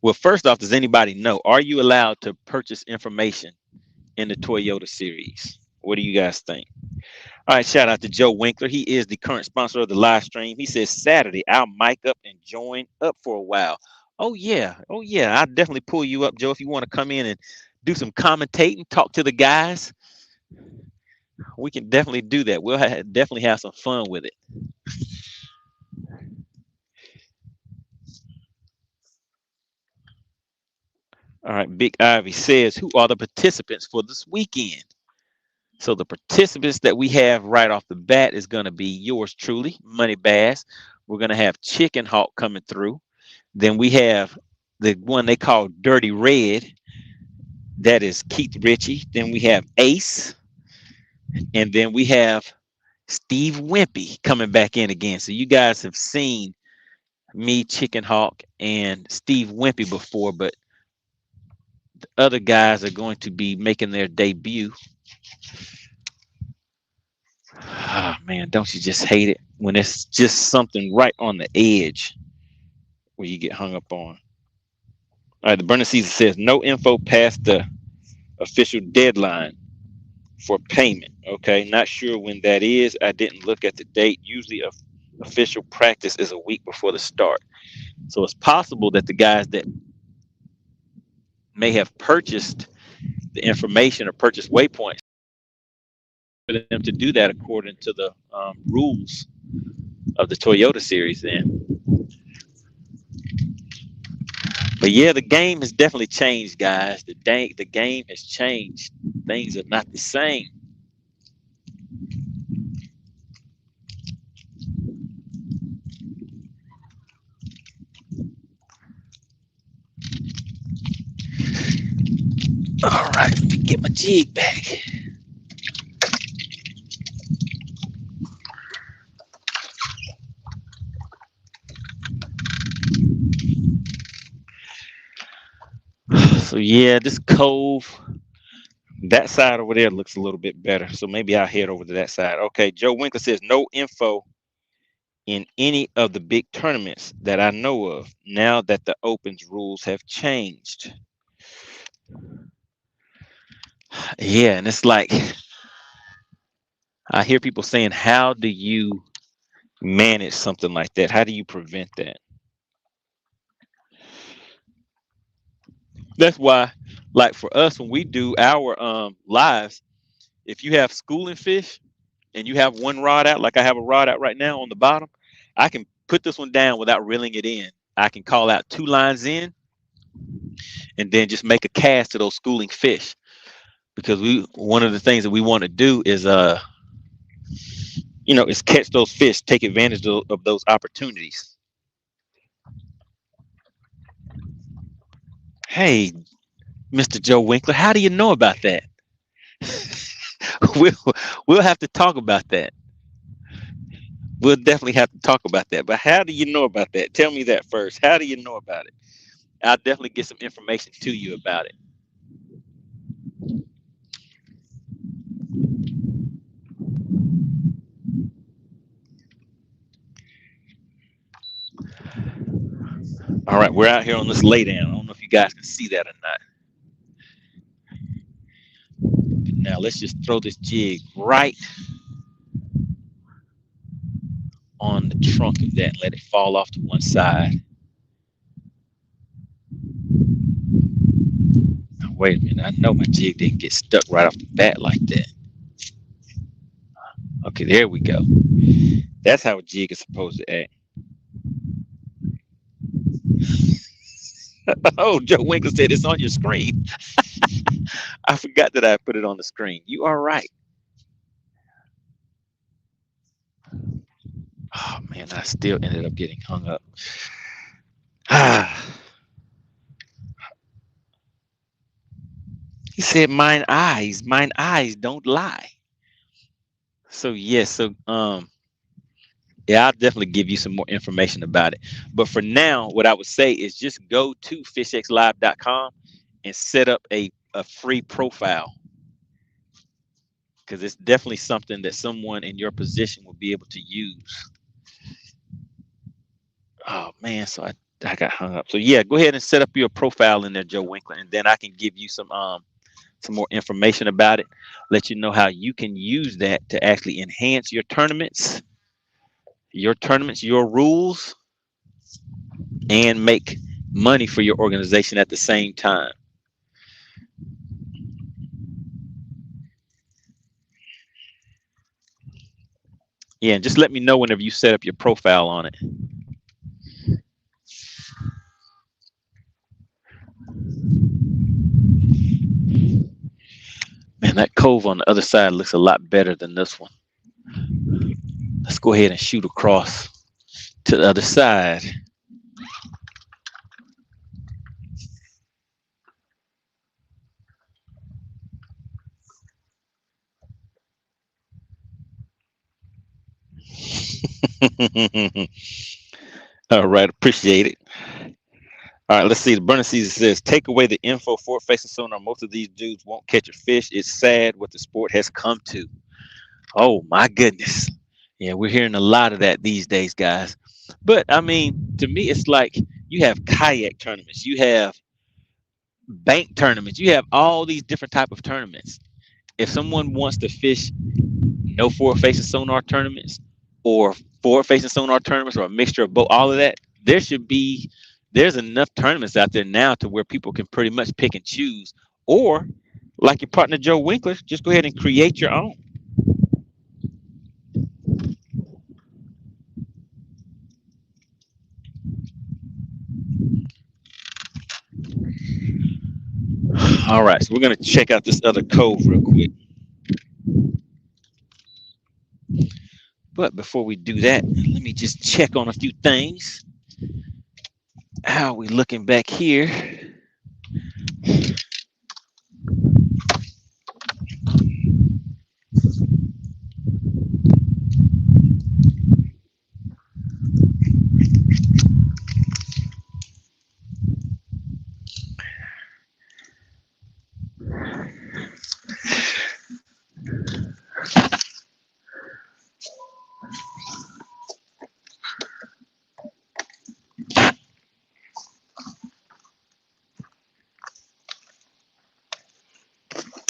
[SPEAKER 1] Well, first off, does anybody know? Are you allowed to purchase information in the Toyota series? What do you guys think? All right, shout out to Joe Winkler. He is the current sponsor of the live stream. He says Saturday, I'll mic up and join up for a while. Oh, yeah. Oh, yeah. I'll definitely pull you up, Joe, if you want to come in and do some commentating, talk to the guys. We can definitely do that. We'll definitely have some fun with it. All right, Big Ivy says, who are the participants for this weekend? So the participants that we have right off the bat is going to be yours truly, MoneyBass. We're going to have Chicken Hawk coming through. Then we have the one they call Dirty Red. That is Keith Ritchie. Then we have Ace. And then we have Steve Wimpy coming back in again. So you guys have seen me, Chicken Hawk, and Steve Wimpy before, but the other guys are going to be making their debut. Ah, man, don't you just hate it when it's just something right on the edge where you get hung up on? All right, the burning season says no info past the official deadline for payment. Okay, not sure when that is. I didn't look at the date. Usually, official practice is a week before the start. So it's possible that the guys that may have purchased the information or purchased waypoints for them to do that according to the rules of the Toyota series then. But yeah, the game has definitely changed, guys. The game has changed. Things are not the same. All right, let me get my jig back. So yeah, this cove, that side over there looks a little bit better. So maybe I'll head over to that side. Okay, Joe Winkler says no info in any of the big tournaments that I know of now that the Opens rules have changed. Yeah, and it's like I hear people saying, how do you manage something like that? How do you prevent that? That's why, like for us, when we do our lives, if you have schooling fish and you have one rod out, like I have a rod out right now on the bottom, I can put this one down without reeling it in. I can call out 2 lines in and then just make a cast to those schooling fish. Because one of the things that we want to do is is catch those fish, take advantage of those opportunities. Hey, Mr. Joe Winkler, how do you know about that? we'll have to talk about that. We'll definitely have to talk about that. But how do you know about that? Tell me that first. How do you know about it? I'll definitely get some information to you about it. All right, we're out here on this laydown. I don't know if you guys can see that or not. Now let's just throw this jig right on the trunk of that and let it fall off to one side. Wait a minute. I know my jig didn't get stuck right off the bat like that. Okay, there we go. That's how a jig is supposed to act. Oh, Joe Winkler said it's on your screen. I forgot that I put it on the screen. You are right. Oh man, I still ended up getting hung up. He said, mine eyes don't lie. So yes, so yeah, I'll definitely give you some more information about it. But for now, what I would say is just go to fishxlive.com and set up a free profile, because it's definitely something that someone in your position will be able to use. Oh man, so I got hung up. So yeah, go ahead and set up your profile in there, Joe Winkler, and then I can give you some more information about it, let you know how you can use that to actually enhance your tournaments, your rules, and make money for your organization at the same time. Yeah, and just let me know whenever you set up your profile on it. Man, that cove on the other side looks a lot better than this one. Let's go ahead and shoot across to the other side. All right, appreciate it. All right, let's see. The Burning Season says, take away the info forward facing sonar. Most of these dudes won't catch a fish. It's sad what the sport has come to. Oh my goodness. Yeah, we're hearing a lot of that these days, guys. But I mean, to me, it's like you have kayak tournaments, you have bank tournaments, you have all these different type of tournaments. If someone wants to fish no forward facing sonar tournaments or forward facing sonar tournaments or a mixture of both, all of that, there's enough tournaments out there now to where people can pretty much pick and choose. Or like your partner Joe Winkler, just go ahead and create your own. All right, so we're going to check out this other cove real quick. But before we do that, let me just check on a few things. How are we looking back here?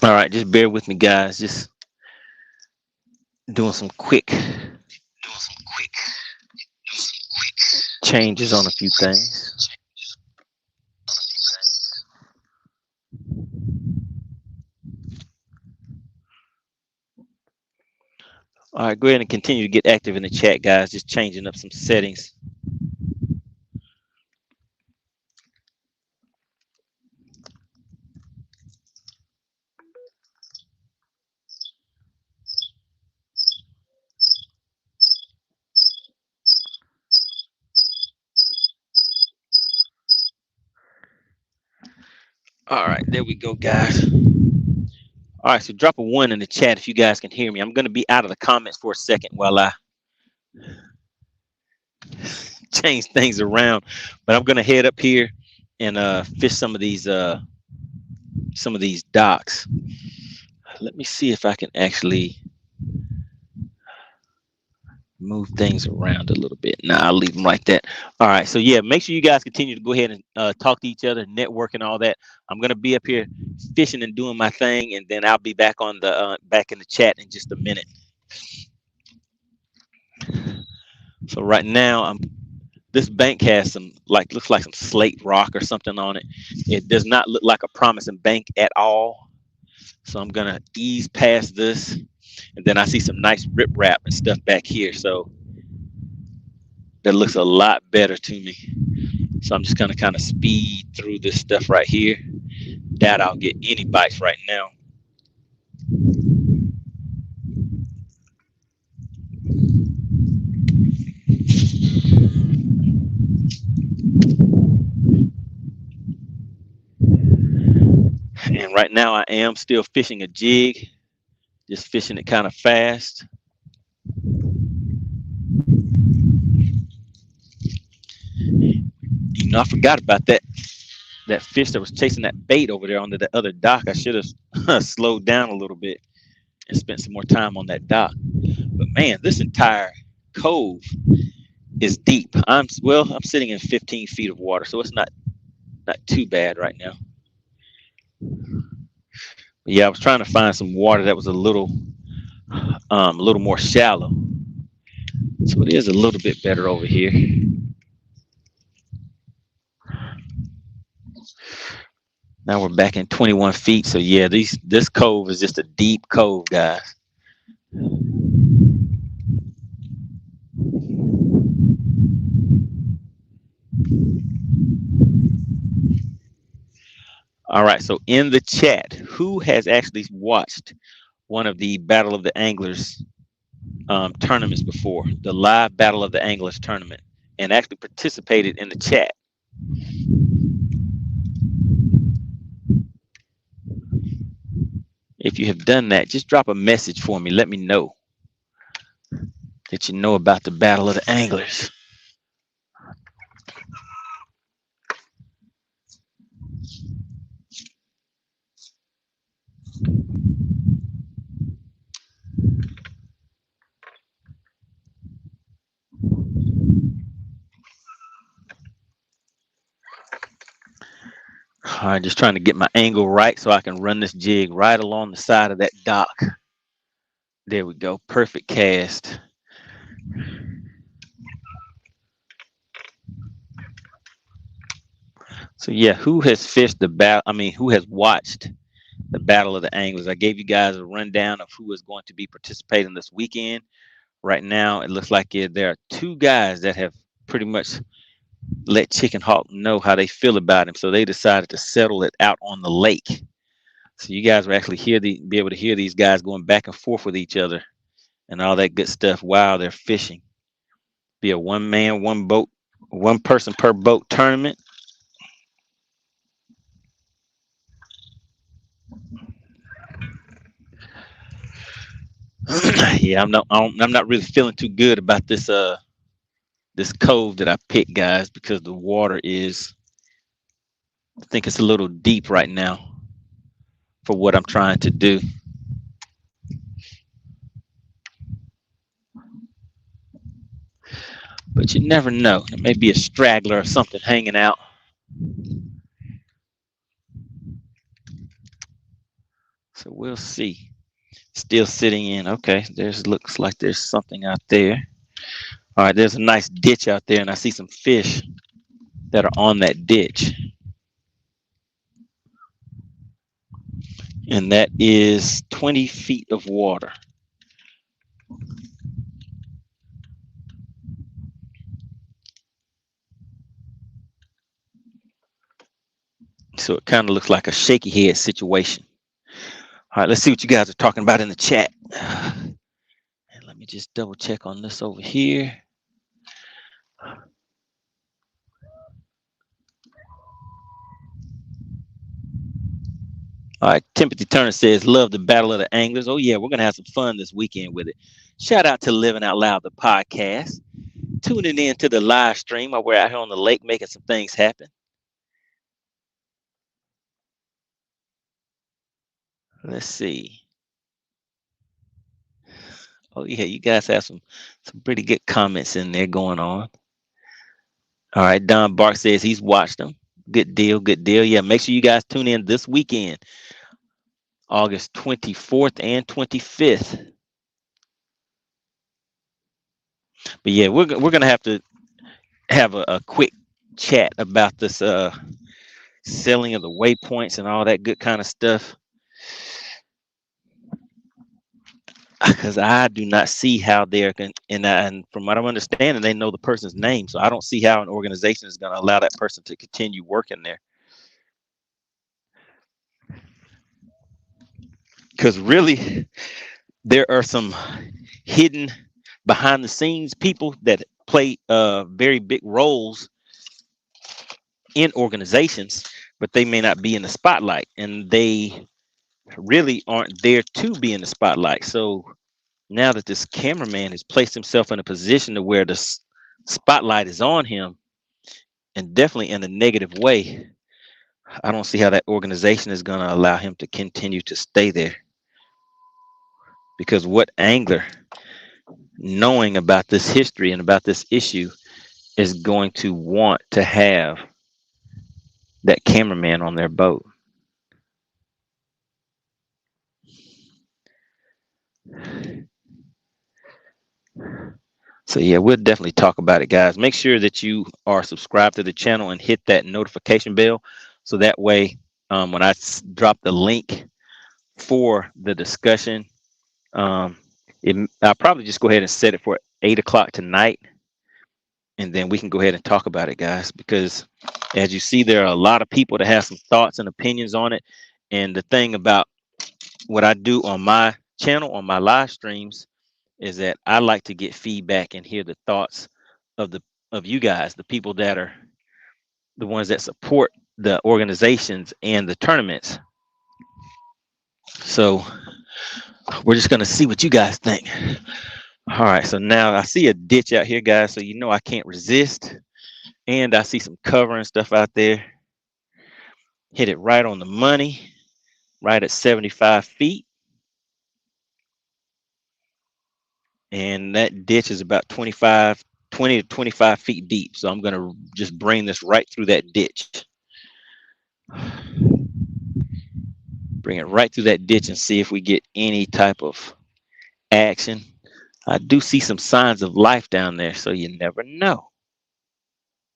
[SPEAKER 1] All right, just bear with me, guys. Just doing some quick changes on a few things. All right, go ahead and continue to get active in the chat, guys. Just changing up some settings. All right, there we go, guys. All right, so drop a 1 in the chat if you guys can hear me. I'm going to be out of the comments for a second while I change things around, but I'm going to head up here and fish some of these docks. Let me see if I can actually move things around a little bit. Nah, I'll leave them like that. All right, so yeah, make sure you guys continue to go ahead and talk to each other, network and all that. I'm gonna be up here fishing and doing my thing, and then I'll be back on the back in the chat in just a minute. So right now This bank has some, like, looks like some slate rock or something on it. It does not look like a promising bank at all. So I'm gonna ease past this, and then I see some nice riprap and stuff back here. So that looks a lot better to me. So I'm just gonna kind of speed through this stuff right here. Doubt I'll get any bites right now. And right now I am still fishing a jig, just fishing it kind of fast. You know, I forgot about that fish that was chasing that bait over there under the other dock. I should have slowed down a little bit and spent some more time on that dock. But man, this entire cove is deep. I'm sitting in 15 feet of water, so it's not too bad right now. But yeah, I was trying to find some water that was a little more shallow. So it is a little bit better over here. Now we're back in 21 feet. So yeah, this cove is just a deep cove, guys. All right, so in the chat, who has actually watched one of the Battle of the Anglers tournaments before, the live Battle of the Anglers tournament, and actually participated in the chat? If you have done that, just drop a message for me. Let me know that you know about the Battle of the Anglers. All right, just trying to get my angle right so I can run this jig right along the side of that dock. There we go. Perfect cast. So yeah, who has fished the battle? I mean, who has watched the Battle of the Anglers? I gave you guys a rundown of who is going to be participating this weekend. Right now, it looks like there are two guys that have pretty much let Chicken Hawk know how they feel about him. So they decided to settle it out on the lake. So you guys will actually be able to hear these guys going back and forth with each other and all that good stuff while they're fishing. Be a one man, one boat, one person per boat tournament. Yeah, I'm not really feeling too good about this this cove that I picked, guys, because the water is, I think it's a little deep right now for what I'm trying to do. But you never know. There may be a straggler or something hanging out. So we'll see. Still sitting in. Okay, looks like there's something out there. All right, there's a nice ditch out there, and I see some fish that are on that ditch. And that is 20 feet of water. So it kind of looks like a shaky head situation. All right, let's see what you guys are talking about in the chat. And let me just double check on this over here. All right, Timothy Turner says, love the Battle of the Anglers. Oh, yeah, we're going to have some fun this weekend with it. Shout out to Living Out Loud, the podcast. Tuning in to the live stream while we're out here on the lake making some things happen. Let's see. Oh, yeah, you guys have some pretty good comments in there going on. All right, Don Bark says he's watched them. Good deal, good deal. Yeah, make sure you guys tune in this weekend, August 24th and 25th. But yeah, we're gonna have to have a quick chat about this selling of the waypoints and all that good kind of stuff, because I do not see how they're going, and from what I'm understanding, they know the person's name, so I don't see how an organization is going to allow that person to continue working there. Because really, there are some hidden behind the scenes people that play very big roles in organizations, but they may not be in the spotlight, and they really aren't there to be in the spotlight. So now that this cameraman has placed himself in a position to where the spotlight is on him, and definitely in a negative way, I don't see how that organization is going to allow him to continue to stay there. Because what angler, knowing about this history and about this issue, is going to want to have that cameraman on their boat? So yeah, we'll definitely talk about it, guys. Make sure that you are subscribed to the channel and hit that notification bell, so that way when I drop the link for the discussion, I'll probably just go ahead and set it for 8 o'clock tonight, and then we can go ahead and talk about it, guys, because as you see, there are a lot of people that have some thoughts and opinions on it. And the thing about what I do on my channel, on my live streams, is that I like to get feedback and hear the thoughts of you guys, the people that are the ones that support the organizations and the tournaments. So we're just going to see what you guys think. All right, so now I see a ditch out here, guys, so you know I can't resist. And I see some cover and stuff out there. Hit it right on the money, right at 75 feet. And that ditch is about 20 to 25 feet deep. So I'm going to just bring this right through that ditch. Bring it right through that ditch and see if we get any type of action. I do see some signs of life down there, so you never know.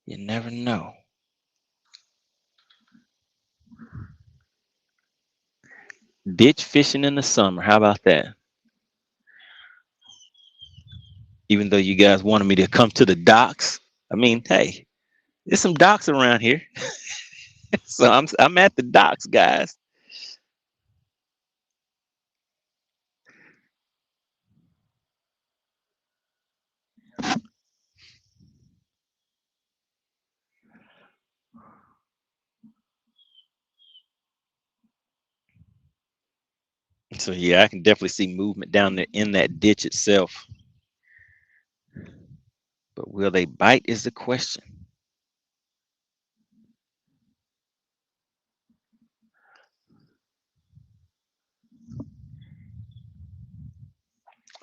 [SPEAKER 1] You never know. Ditch fishing in the summer. How about that? Even though you guys wanted me to come to the docks, I mean, hey, there's some docks around here. So I'm at the docks, guys. So yeah, I can definitely see movement down there in that ditch itself. But will they bite is the question.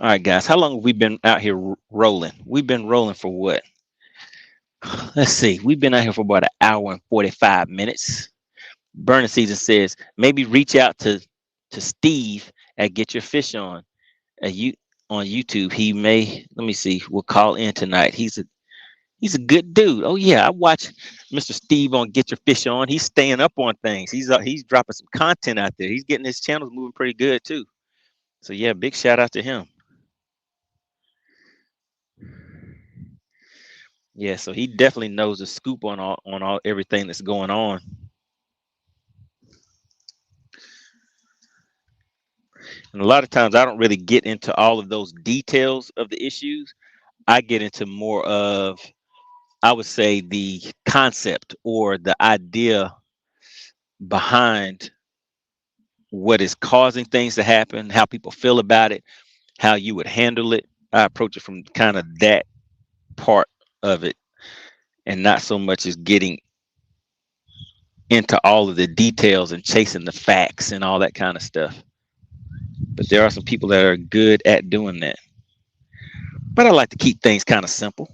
[SPEAKER 1] All right, guys, how long have we been out here rolling? We've been rolling for what? Let's see. We've been out here for about an hour and 45 minutes. Burning Season says maybe reach out to Steve at Get Your Fish On on YouTube. He may, let me see, we'll call in tonight. He's a good dude. Oh yeah, I watch Mr. Steve on Get Your Fish On. He's staying up on things. He's dropping some content out there. He's getting his channels moving pretty good too. So yeah, big shout out to him. Yeah, so he definitely knows the scoop on all everything that's going on. And a lot of times I don't really get into all of those details of the issues. I get into more of, I would say, the concept or the idea behind what is causing things to happen, how people feel about it, how you would handle it. I approach it from kind of that part of it, and not so much as getting into all of the details and chasing the facts and all that kind of stuff. But there are some people that are good at doing that. But I like to keep things kind of simple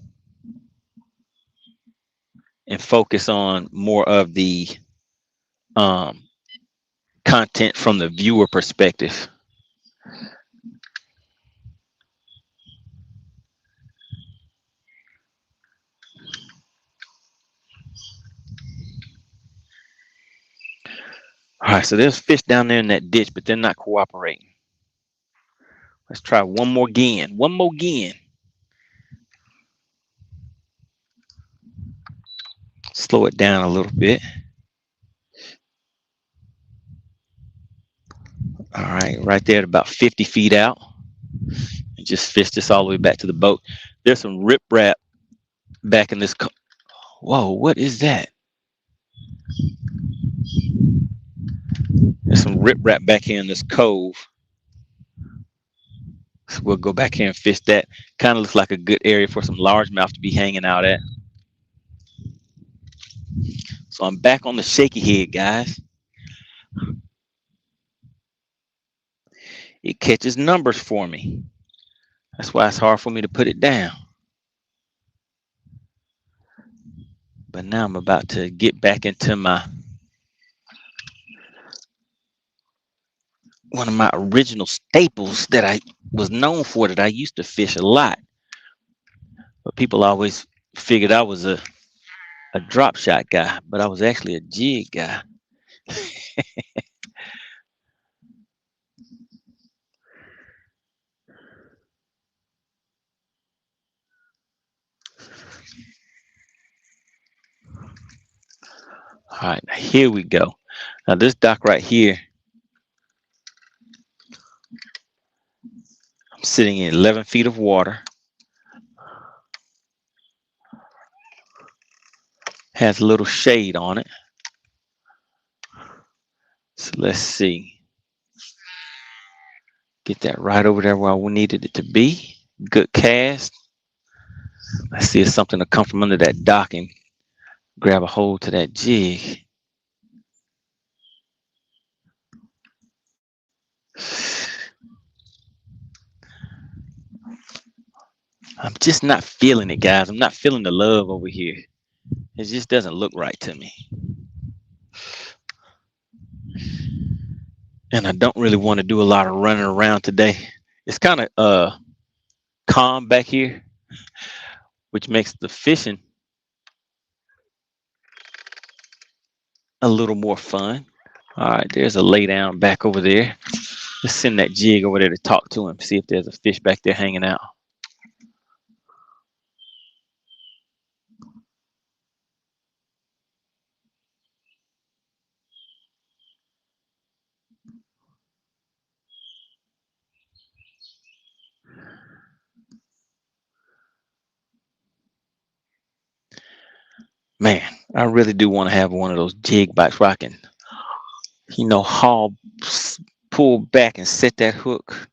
[SPEAKER 1] and focus on more of the content from the viewer perspective. All right, so there's fish down there in that ditch, but they're not cooperating. Let's try one more again. One more again. Slow it down a little bit. All right there at about 50 feet out. And just fish this all the way back to the boat. There's some riprap back in this. Whoa, what is that? There's some riprap back here in this cove. So we'll go back here and fish that. Kind of looks like a good area for some largemouth to be hanging out at. So I'm back on the shaky head, guys. It catches numbers for me. That's why it's hard for me to put it down. But now I'm about to get back into one of my original staples that I was known for, that I used to fish a lot. But people always figured I was a drop shot guy, but I was actually a jig guy. All right, here we go. Now this dock right here, I'm sitting in 11 feet of water. Has a little shade on it. So let's see. Get that right over there where we needed it to be. Good cast. Let's see if something will come from under that dock and grab a hold to that jig. I'm just not feeling it, guys. I'm not feeling the love over here. It just doesn't look right to me. And I don't really want to do a lot of running around today. It's kind of calm back here, which makes the fishing a little more fun. All right, there's a lay down back over there. Let's send that jig over there to talk to him, see if there's a fish back there hanging out. Man, I really do want to have one of those jig bites where I can, haul, pull back and set that hook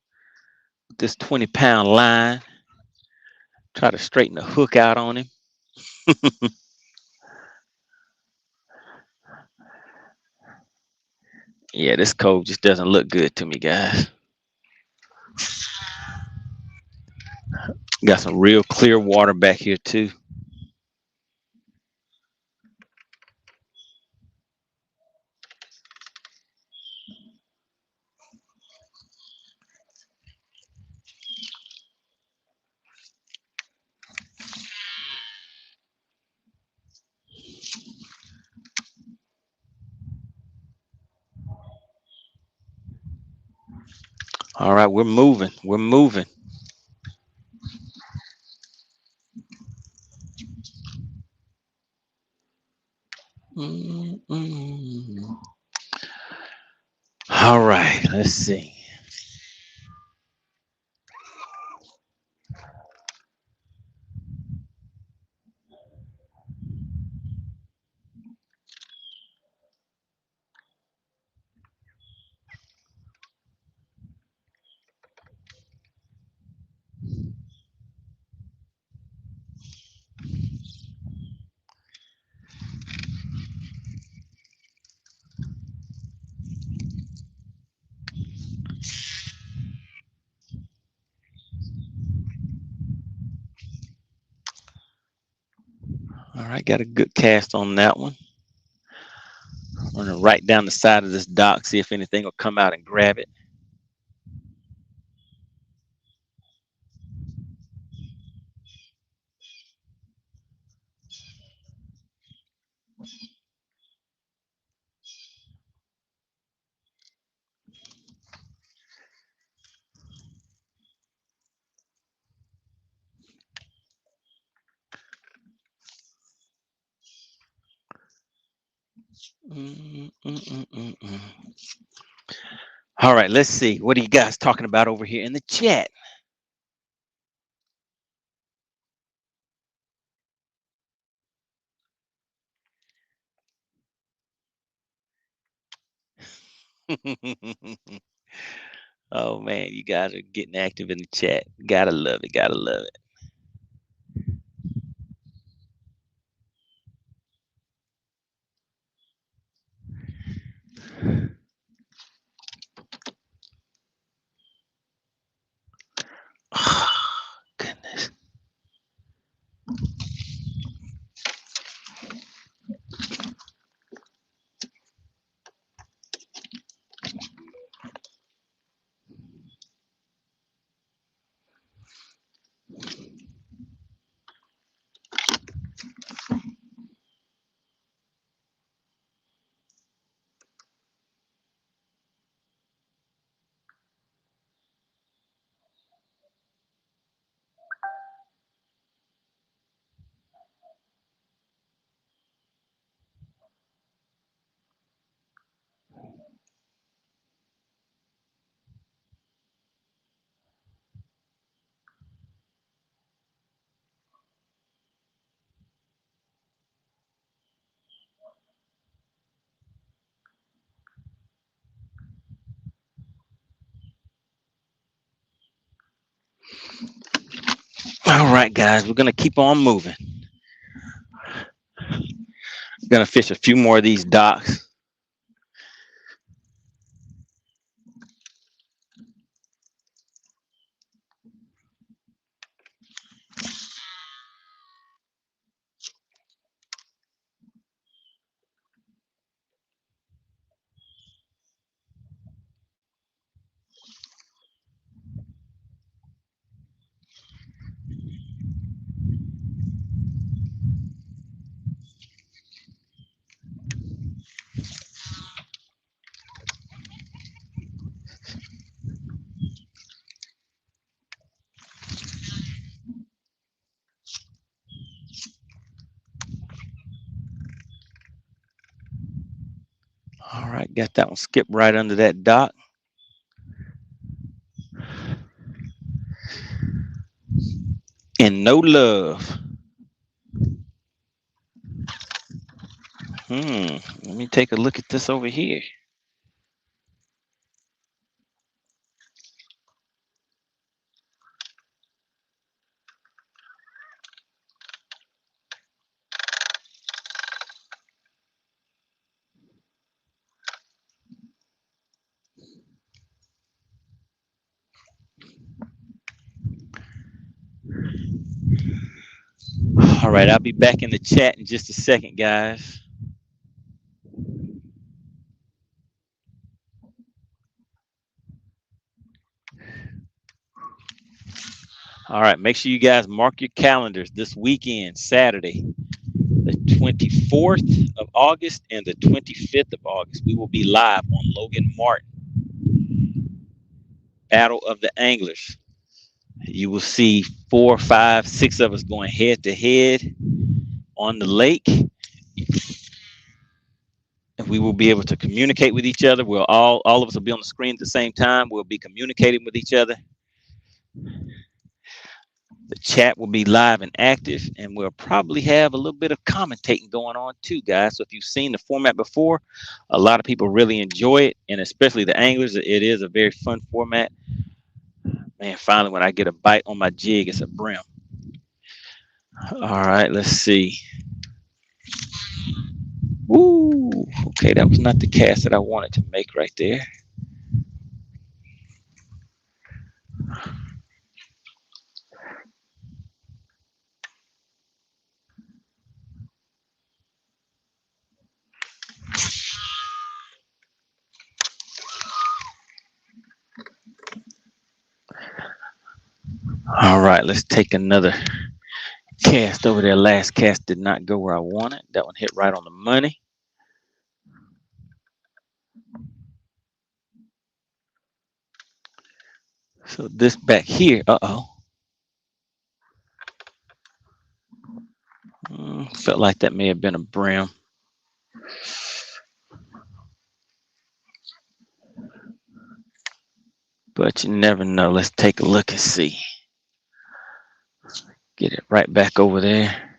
[SPEAKER 1] with this 20-pound line. Try to straighten the hook out on him. Yeah, this cove just doesn't look good to me, guys. Got some real clear water back here too. All right, we're moving. We're moving. All right, let's see. All right, got a good cast on that one. I'm gonna right down the side of this dock, see if anything will come out and grab it. All right, let's see. What are you guys talking about over here in the chat? Oh man, you guys are getting active in the chat. Gotta love it. Gotta love it. Oh, goodness. All right, guys, we're gonna keep on moving. Gonna fish a few more of these docks. All right, got that one skipped right under that dock. And no love. Let me take a look at this over here. All right, I'll be back in the chat in just a second, guys. All right, make sure you guys mark your calendars this weekend, Saturday, the 24th of August and the 25th of August. We will be live on Logan Martin, Battle of the Anglers. You will see 4, 5, 6 of us going head to head on the lake. We will be able to communicate with each other. We'll all of us will be on the screen at the same time. We'll be communicating with each other. The chat will be live and active, and we'll probably have a little bit of commentating going on too, guys. So if you've seen the format before, a lot of people really enjoy it, and especially the anglers. It is a very fun format. Man, finally, when I get a bite on my jig, it's a brim. All right, let's see. Woo! Okay, that was not the cast that I wanted to make right there. All right, let's take another cast over there. Last cast did not go where I wanted. That one hit right on the money. So this back here, felt like that may have been a brim. but you never know. Let's take a look and see. Get it right back over there.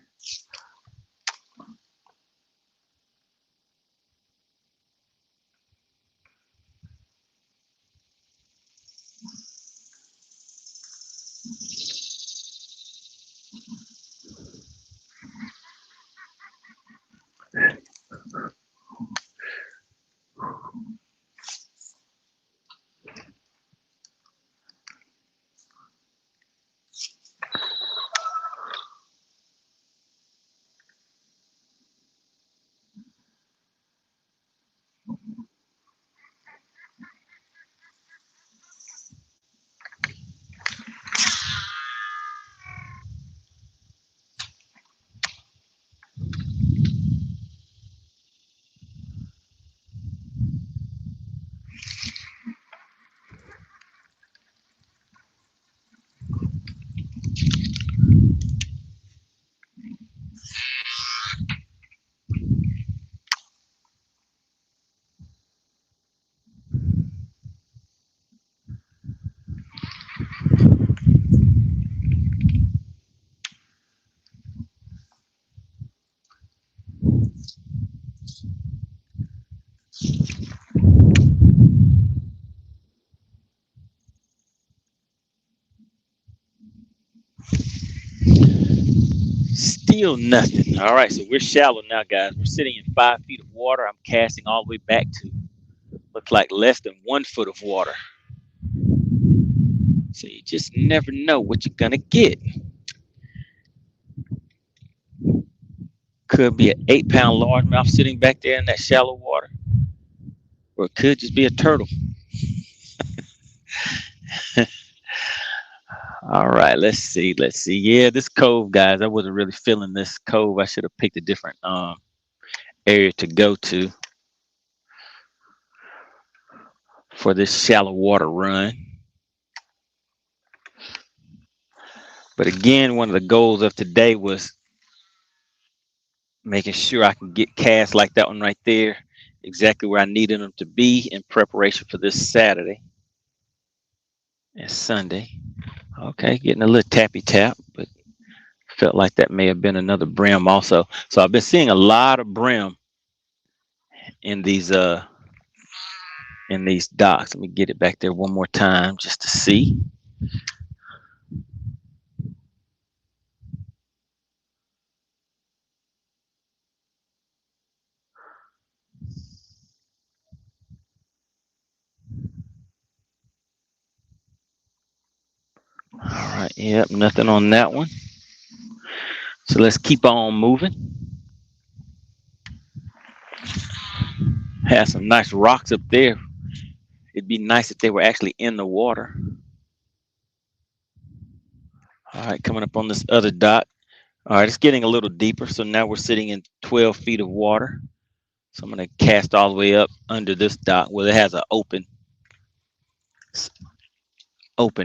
[SPEAKER 1] Still nothing. All right, so we're shallow now, guys. We're sitting in 5 feet of water. I'm casting all the way back to looks like less than 1 foot of water. So you just never know what you're gonna get. Could be an 8-pound largemouth sitting back there in that shallow water, or it could just be a turtle. All right, let's see. Yeah, this cove, guys, I wasn't really feeling this cove. I should have picked a different area to go to for this shallow water run. But again, one of the goals of today was making sure I can get casts like that one right there, exactly where I needed them to be in preparation for this Saturday and Sunday. Okay, getting a little tappy tap, but felt like that may have been another brim also. So I've been seeing a lot of brim in these docks. Let me get it back there one more time just to see. All right, yep, nothing on that one. So let's keep on moving. Have some nice rocks up there. It'd be nice if they were actually in the water. All right, coming up on this other dock. All right, it's getting a little deeper. So now we're sitting in 12 feet of water. So I'm going to cast all the way up under this dock where it has an open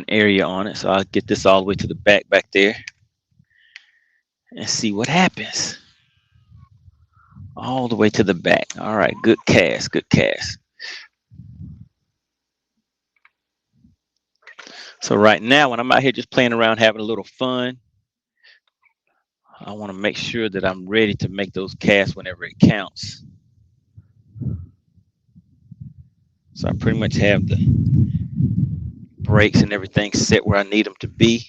[SPEAKER 1] area on it. So I'll get this all the way to the back there and see what happens. All the way to the back. All right, good cast, good cast. So right now, when I'm out here just playing around, having a little fun, I want to make sure that I'm ready to make those casts whenever it counts. So I pretty much have the brakes and everything set where I need them to be.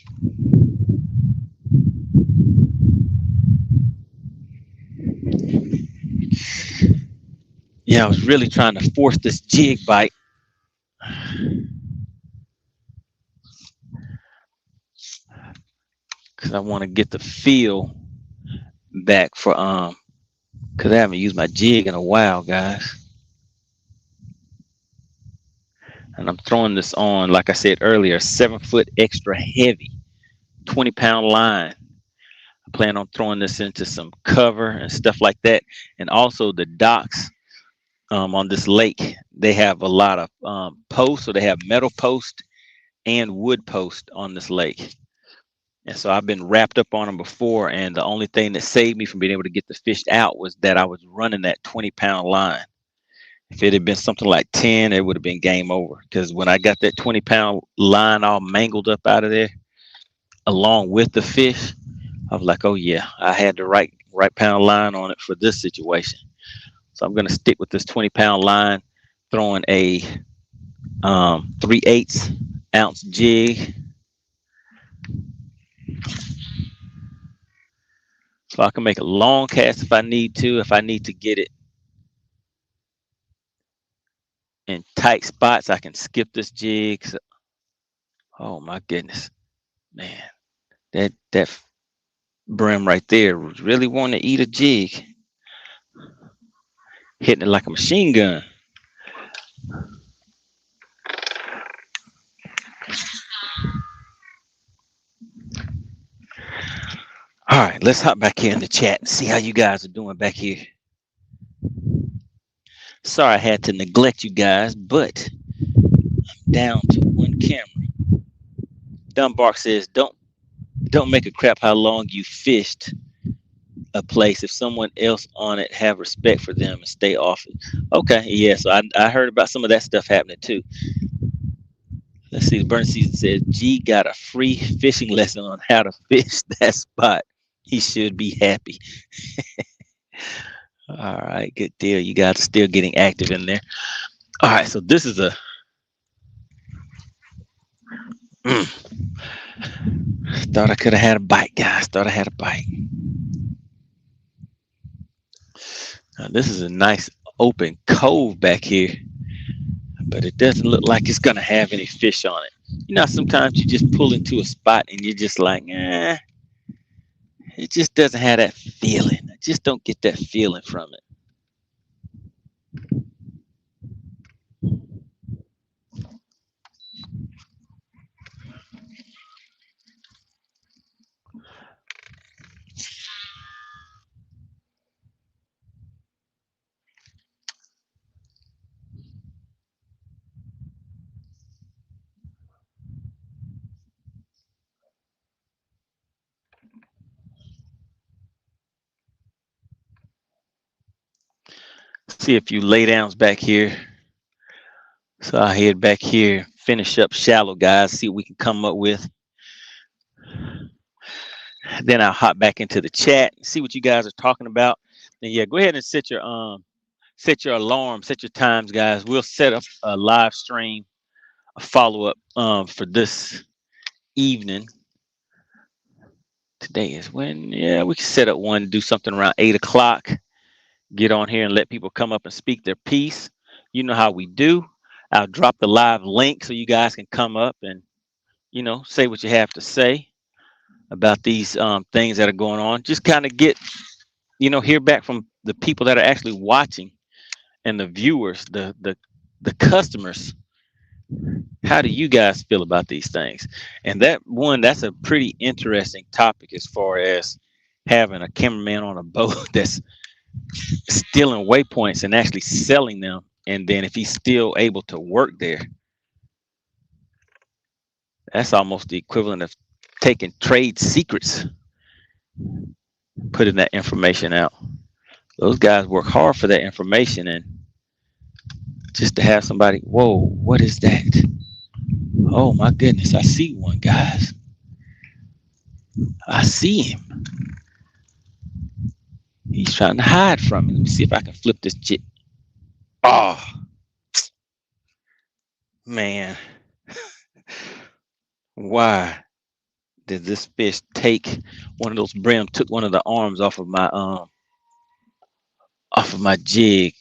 [SPEAKER 1] Yeah, I was really trying to force this jig bite. Because I want to get the feel back for because I haven't used my jig in a while, guys. And I'm throwing this on, like I said earlier, 7-foot extra heavy, 20-pound line. I plan on throwing this into some cover and stuff like that. And also the docks on this lake, they have a lot of posts. So they have metal post and wood post on this lake. And so I've been wrapped up on them before. And the only thing that saved me from being able to get the fish out was that I was running that 20-pound line. If it had been something like 10, it would have been game over. Because when I got that 20-pound line all mangled up out of there, along with the fish, I was like, oh yeah, I had the right pound line on it for this situation. So I'm gonna stick with this 20-pound line, throwing a 3/8 ounce jig. So I can make a long cast if I need to. If I need to get it in tight spots, I can skip this jig. So, oh my goodness, man, that brim right there was really wanting to eat a jig, hitting it like a machine gun. All right, let's hop back here in the chat and see how you guys are doing back here. Sorry I had to neglect you guys, but I'm down to one camera. Dunbark says, don't make a crap how long you fished a place. If someone else on it, have respect for them and stay off it. Okay, yeah, so I heard about some of that stuff happening too. Let's see, Burn Season says, G got a free fishing lesson on how to fish that spot. He should be happy. All right, good deal. You guys are still getting active in there. All right, so this is a thought I could have had a bite, guys. Thought I had a bite. Now, this is a nice open cove back here, but it doesn't look like it's gonna have any fish on it. You know, sometimes you just pull into a spot and you're just like, it just doesn't have that feeling. I just don't get that feeling from it. See a few lay downs back here. So I'll head back here, finish up shallow, guys, see what we can come up with. Then I'll hop back into the chat, see what you guys are talking about. And yeah, go ahead and set your alarm, set your times, guys. We'll set up a live stream, a follow-up for this evening. Today is when, yeah, we can set up one, do something around 8 o'clock. Get on here and let people come up and speak their piece. You know how we do. I'll drop the live link so you guys can come up and, you know, say what you have to say about these things that are going on. Just kind of get, you know, hear back from the people that are actually watching and the viewers, the customers. How do you guys feel about these things? And that's a pretty interesting topic as far as having a cameraman on a boat that's stealing waypoints and actually selling them. And then if he's still able to work there, that's almost the equivalent of taking trade secrets, putting that information out. Those guys work hard for that information, and just to have somebody, whoa, what is that? Oh my goodness, I see one, guys. I see him. He's trying to hide from me. Let me see if I can flip this jig. Oh, man. Why did this fish take one of those brim, took one of the arms off of my jig?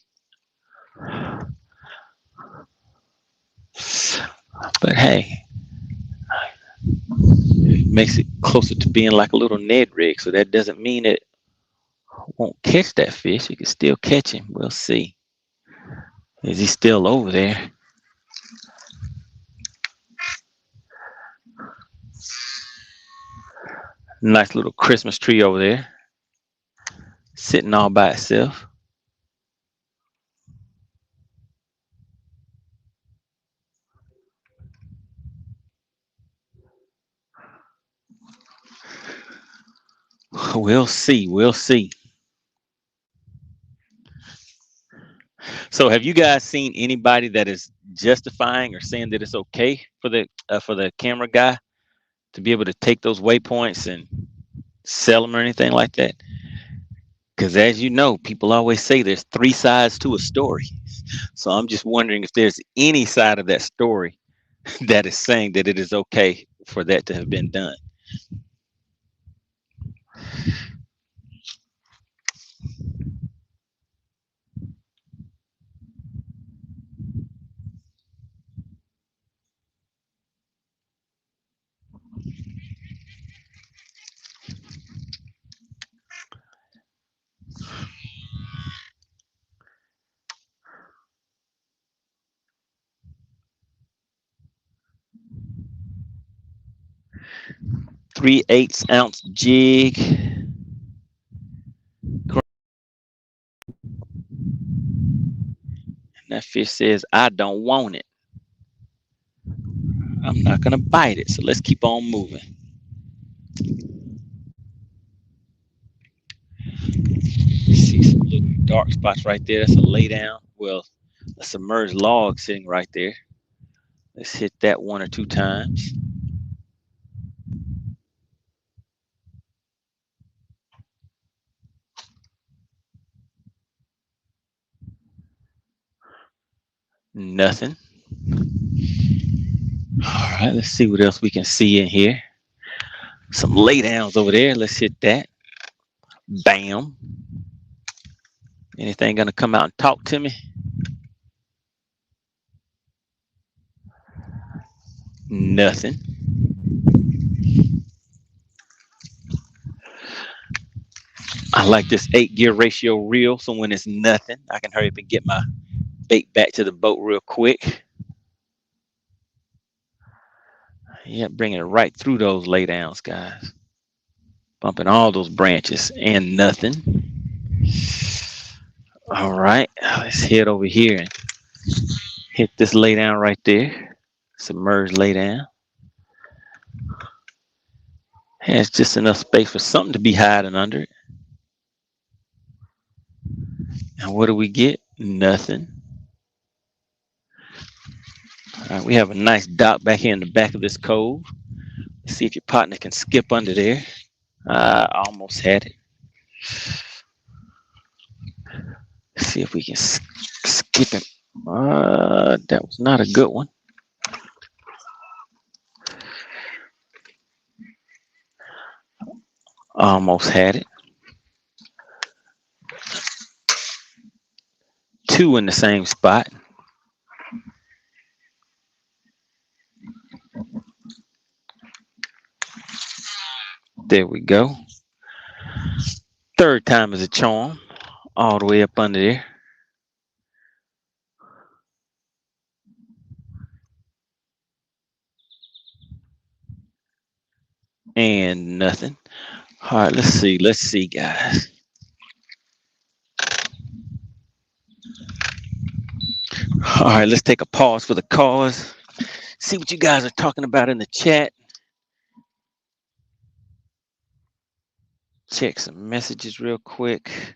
[SPEAKER 1] But hey, it makes it closer to being like a little Ned rig. So that doesn't mean it won't catch that fish. You can still catch him. We'll see. Is he still over there? Nice little Christmas tree over there, sitting all by itself. We'll see. We'll see. So So have you guys seen anybody that is justifying or saying that it's okay for the camera guy to be able to take those waypoints and sell them or anything like that? Because as you know, people always say there's three sides to a story. So I'm just wondering if there's any side of that story that is saying that it is okay for that to have been done. Three-eighths-ounce jig. And that fish says, I don't want it. I'm not going to bite it. So let's keep on moving. See some little dark spots right there. That's a lay down. Well, a submerged log sitting right there. Let's hit that one or two times. Nothing. All right, let's see what else we can see in here. Some lay downs over there. Let's hit that. Bam. Anything gonna come out and talk to me? Nothing. I like this 8-gear ratio reel, so when it's nothing, I can hurry up and get my bait back to the boat real quick. Yeah, bringing it right through those lay downs, guys. Bumping all those branches and nothing. All right, let's head over here and hit this lay down right there. Submerged lay down. Has just enough space for something to be hiding under it. And what do we get? Nothing. All right, we have a nice dock back here in the back of this cove. Let's see if your partner can skip under there. Almost had it. Let's see if we can skip him. That was not a good one. Almost had it. Two in the same spot. There we go. Third time is a charm. All the way up under there. And nothing. All right, let's see, guys. All right, let's take a pause for the cause. See what you guys are talking about in the chat. Check some messages real quick.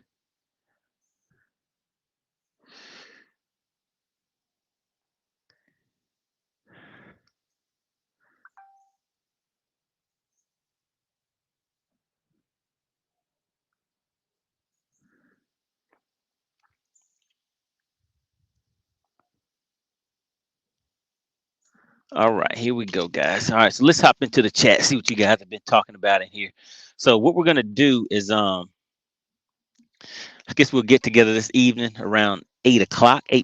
[SPEAKER 1] All right, here we go, guys. All right, so let's hop into the chat, see what you guys have been talking about in here. So what we're gonna do is, I guess we'll get together this evening around 8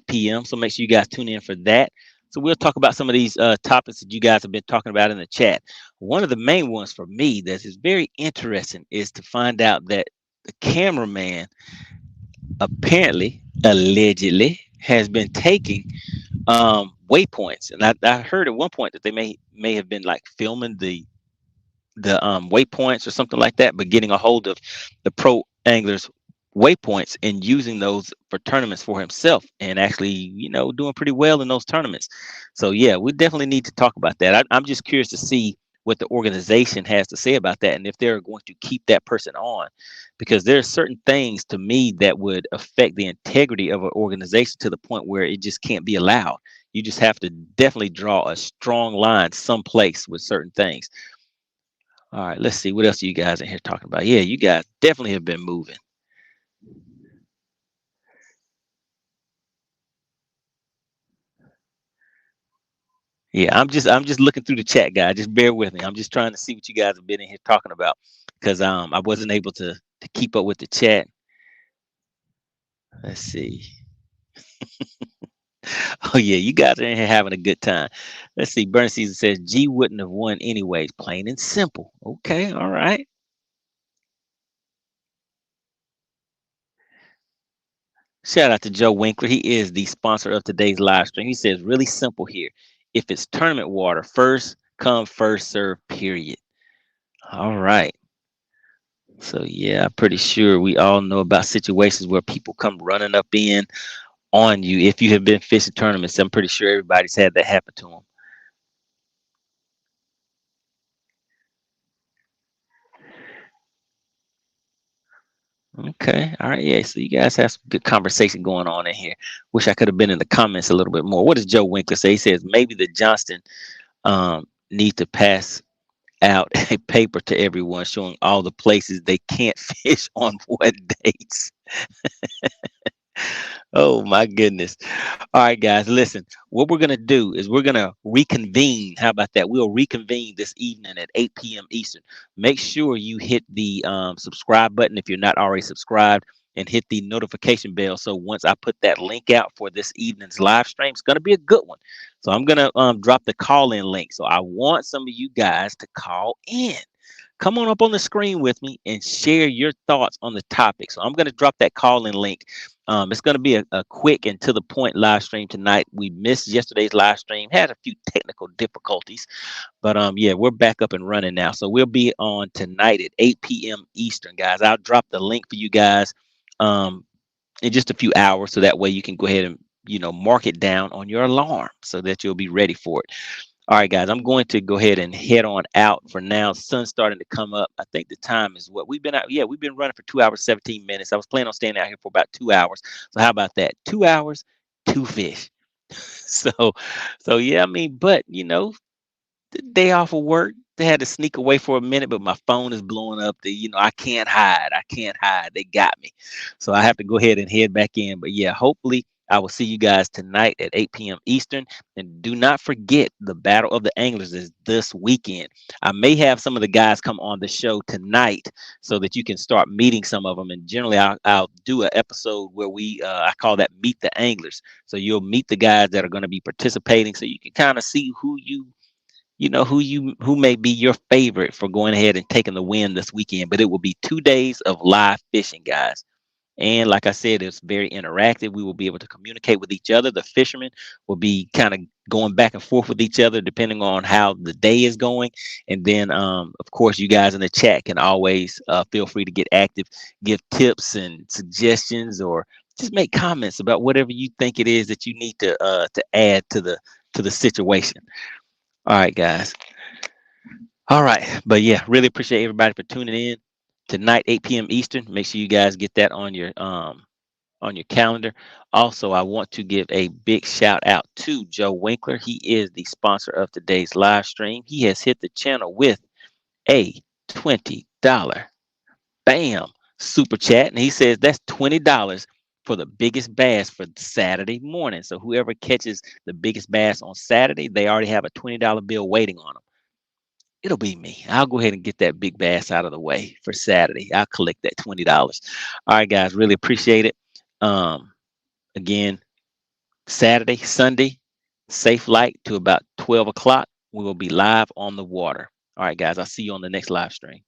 [SPEAKER 1] p.m. So make sure you guys tune in for that. So we'll talk about some of these topics that you guys have been talking about in the chat. One of the main ones for me that is very interesting is to find out that the cameraman apparently, allegedly, has been taking waypoints, and I heard at one point that they may have been like filming the waypoints or something like that, but getting a hold of the pro anglers waypoints and using those for tournaments for himself, and actually, you know, doing pretty well in those tournaments. So yeah, we definitely need to talk about that. I'm just curious to see what the organization has to say about that, and if they're going to keep that person on, because there are certain things to me that would affect the integrity of an organization to the point where it just can't be allowed. You just have to definitely draw a strong line someplace with certain things. All right, let's see what else you guys in here talking about. Yeah, you guys definitely have been moving. Yeah, I'm just looking through the chat, guys. Just bear with me. I'm just trying to see what you guys have been in here talking about, because I wasn't able to keep up with the chat. Let's see. Oh yeah, you guys are in here having a good time. Let's see. Burn Season says G wouldn't have won anyways. Plain and simple. Okay, all right. Shout out to Joe Winkler. He is the sponsor of today's live stream. He says really simple here. If it's tournament water, first come, first serve, period. All right. So yeah, I'm pretty sure we all know about situations where people come running up in on you if you have been fishing tournaments. I'm pretty sure everybody's had that happen to them. Okay. All right. Yeah. So you guys have some good conversation going on in here. Wish I could have been in the comments a little bit more. What does Joe Winkler say? He says maybe the Johnston need to pass out a paper to everyone showing all the places they can't fish on what dates. Oh my goodness. All right, guys, listen. What we're gonna do is we're gonna reconvene. How about that? We'll reconvene this evening at 8 p.m. Eastern. Make sure you hit the subscribe button if you're not already subscribed, and hit the notification bell. So once I put that link out for this evening's live stream, it's gonna be a good one. So I'm gonna drop the call-in link. So I want some of you guys to call in. Come on up on the screen with me and share your thoughts on the topic. So I'm going to drop that call-in link. It's going to be a quick and to the point live stream tonight. We missed yesterday's live stream, had a few technical difficulties, but yeah, we're back up and running now. So we'll be on tonight at 8 p.m. Eastern, guys. I'll drop the link for you guys in just a few hours, so that way you can go ahead and mark it down on your alarm so that you'll be ready for it. All right, guys, I'm going to go ahead and head on out for now. Sun's starting to come up. I think the time is what we've been out. Yeah, we've been running for 2 hours, 17 minutes. I was planning on staying out here for about 2 hours. So how about that? 2 hours, two fish. So, so yeah, I mean, but the day off of work, they had to sneak away for a minute, but my phone is blowing up. I can't hide. I can't hide. They got me. So I have to go ahead and head back in. But yeah, hopefully I will see you guys tonight at 8 p.m. Eastern. And do not forget, the Battle of the Anglers is this weekend. I may have some of the guys come on the show tonight so that you can start meeting some of them. And generally, I'll do an episode where I call that Meet the Anglers. So you'll meet the guys that are going to be participating, so you can kind of see who may be your favorite for going ahead and taking the win this weekend. But it will be 2 days of live fishing, guys. And like I said, it's very interactive. We will be able to communicate with each other. The fishermen will be kind of going back and forth with each other depending on how the day is going. And then, of course, you guys in the chat can always feel free to get active, give tips and suggestions, or just make comments about whatever you think it is that you need to add to the situation. All right, guys. All right. But yeah, really appreciate everybody for tuning in tonight, 8 p.m. Eastern. Make sure you guys get that on your calendar. Also, I want to give a big shout out to Joe Winkler. He is the sponsor of today's live stream. He has hit the channel with a $20 bam super chat, and he says that's $20 for the biggest bass for Saturday morning. So whoever catches the biggest bass on Saturday, they already have a $20 bill waiting on them. It'll be me. I'll go ahead and get that big bass out of the way for Saturday. I'll collect that $20. All right, guys, really appreciate it. Again, Saturday, Sunday, safe light to about 12 o'clock. We will be live on the water. All right, guys, I'll see you on the next live stream.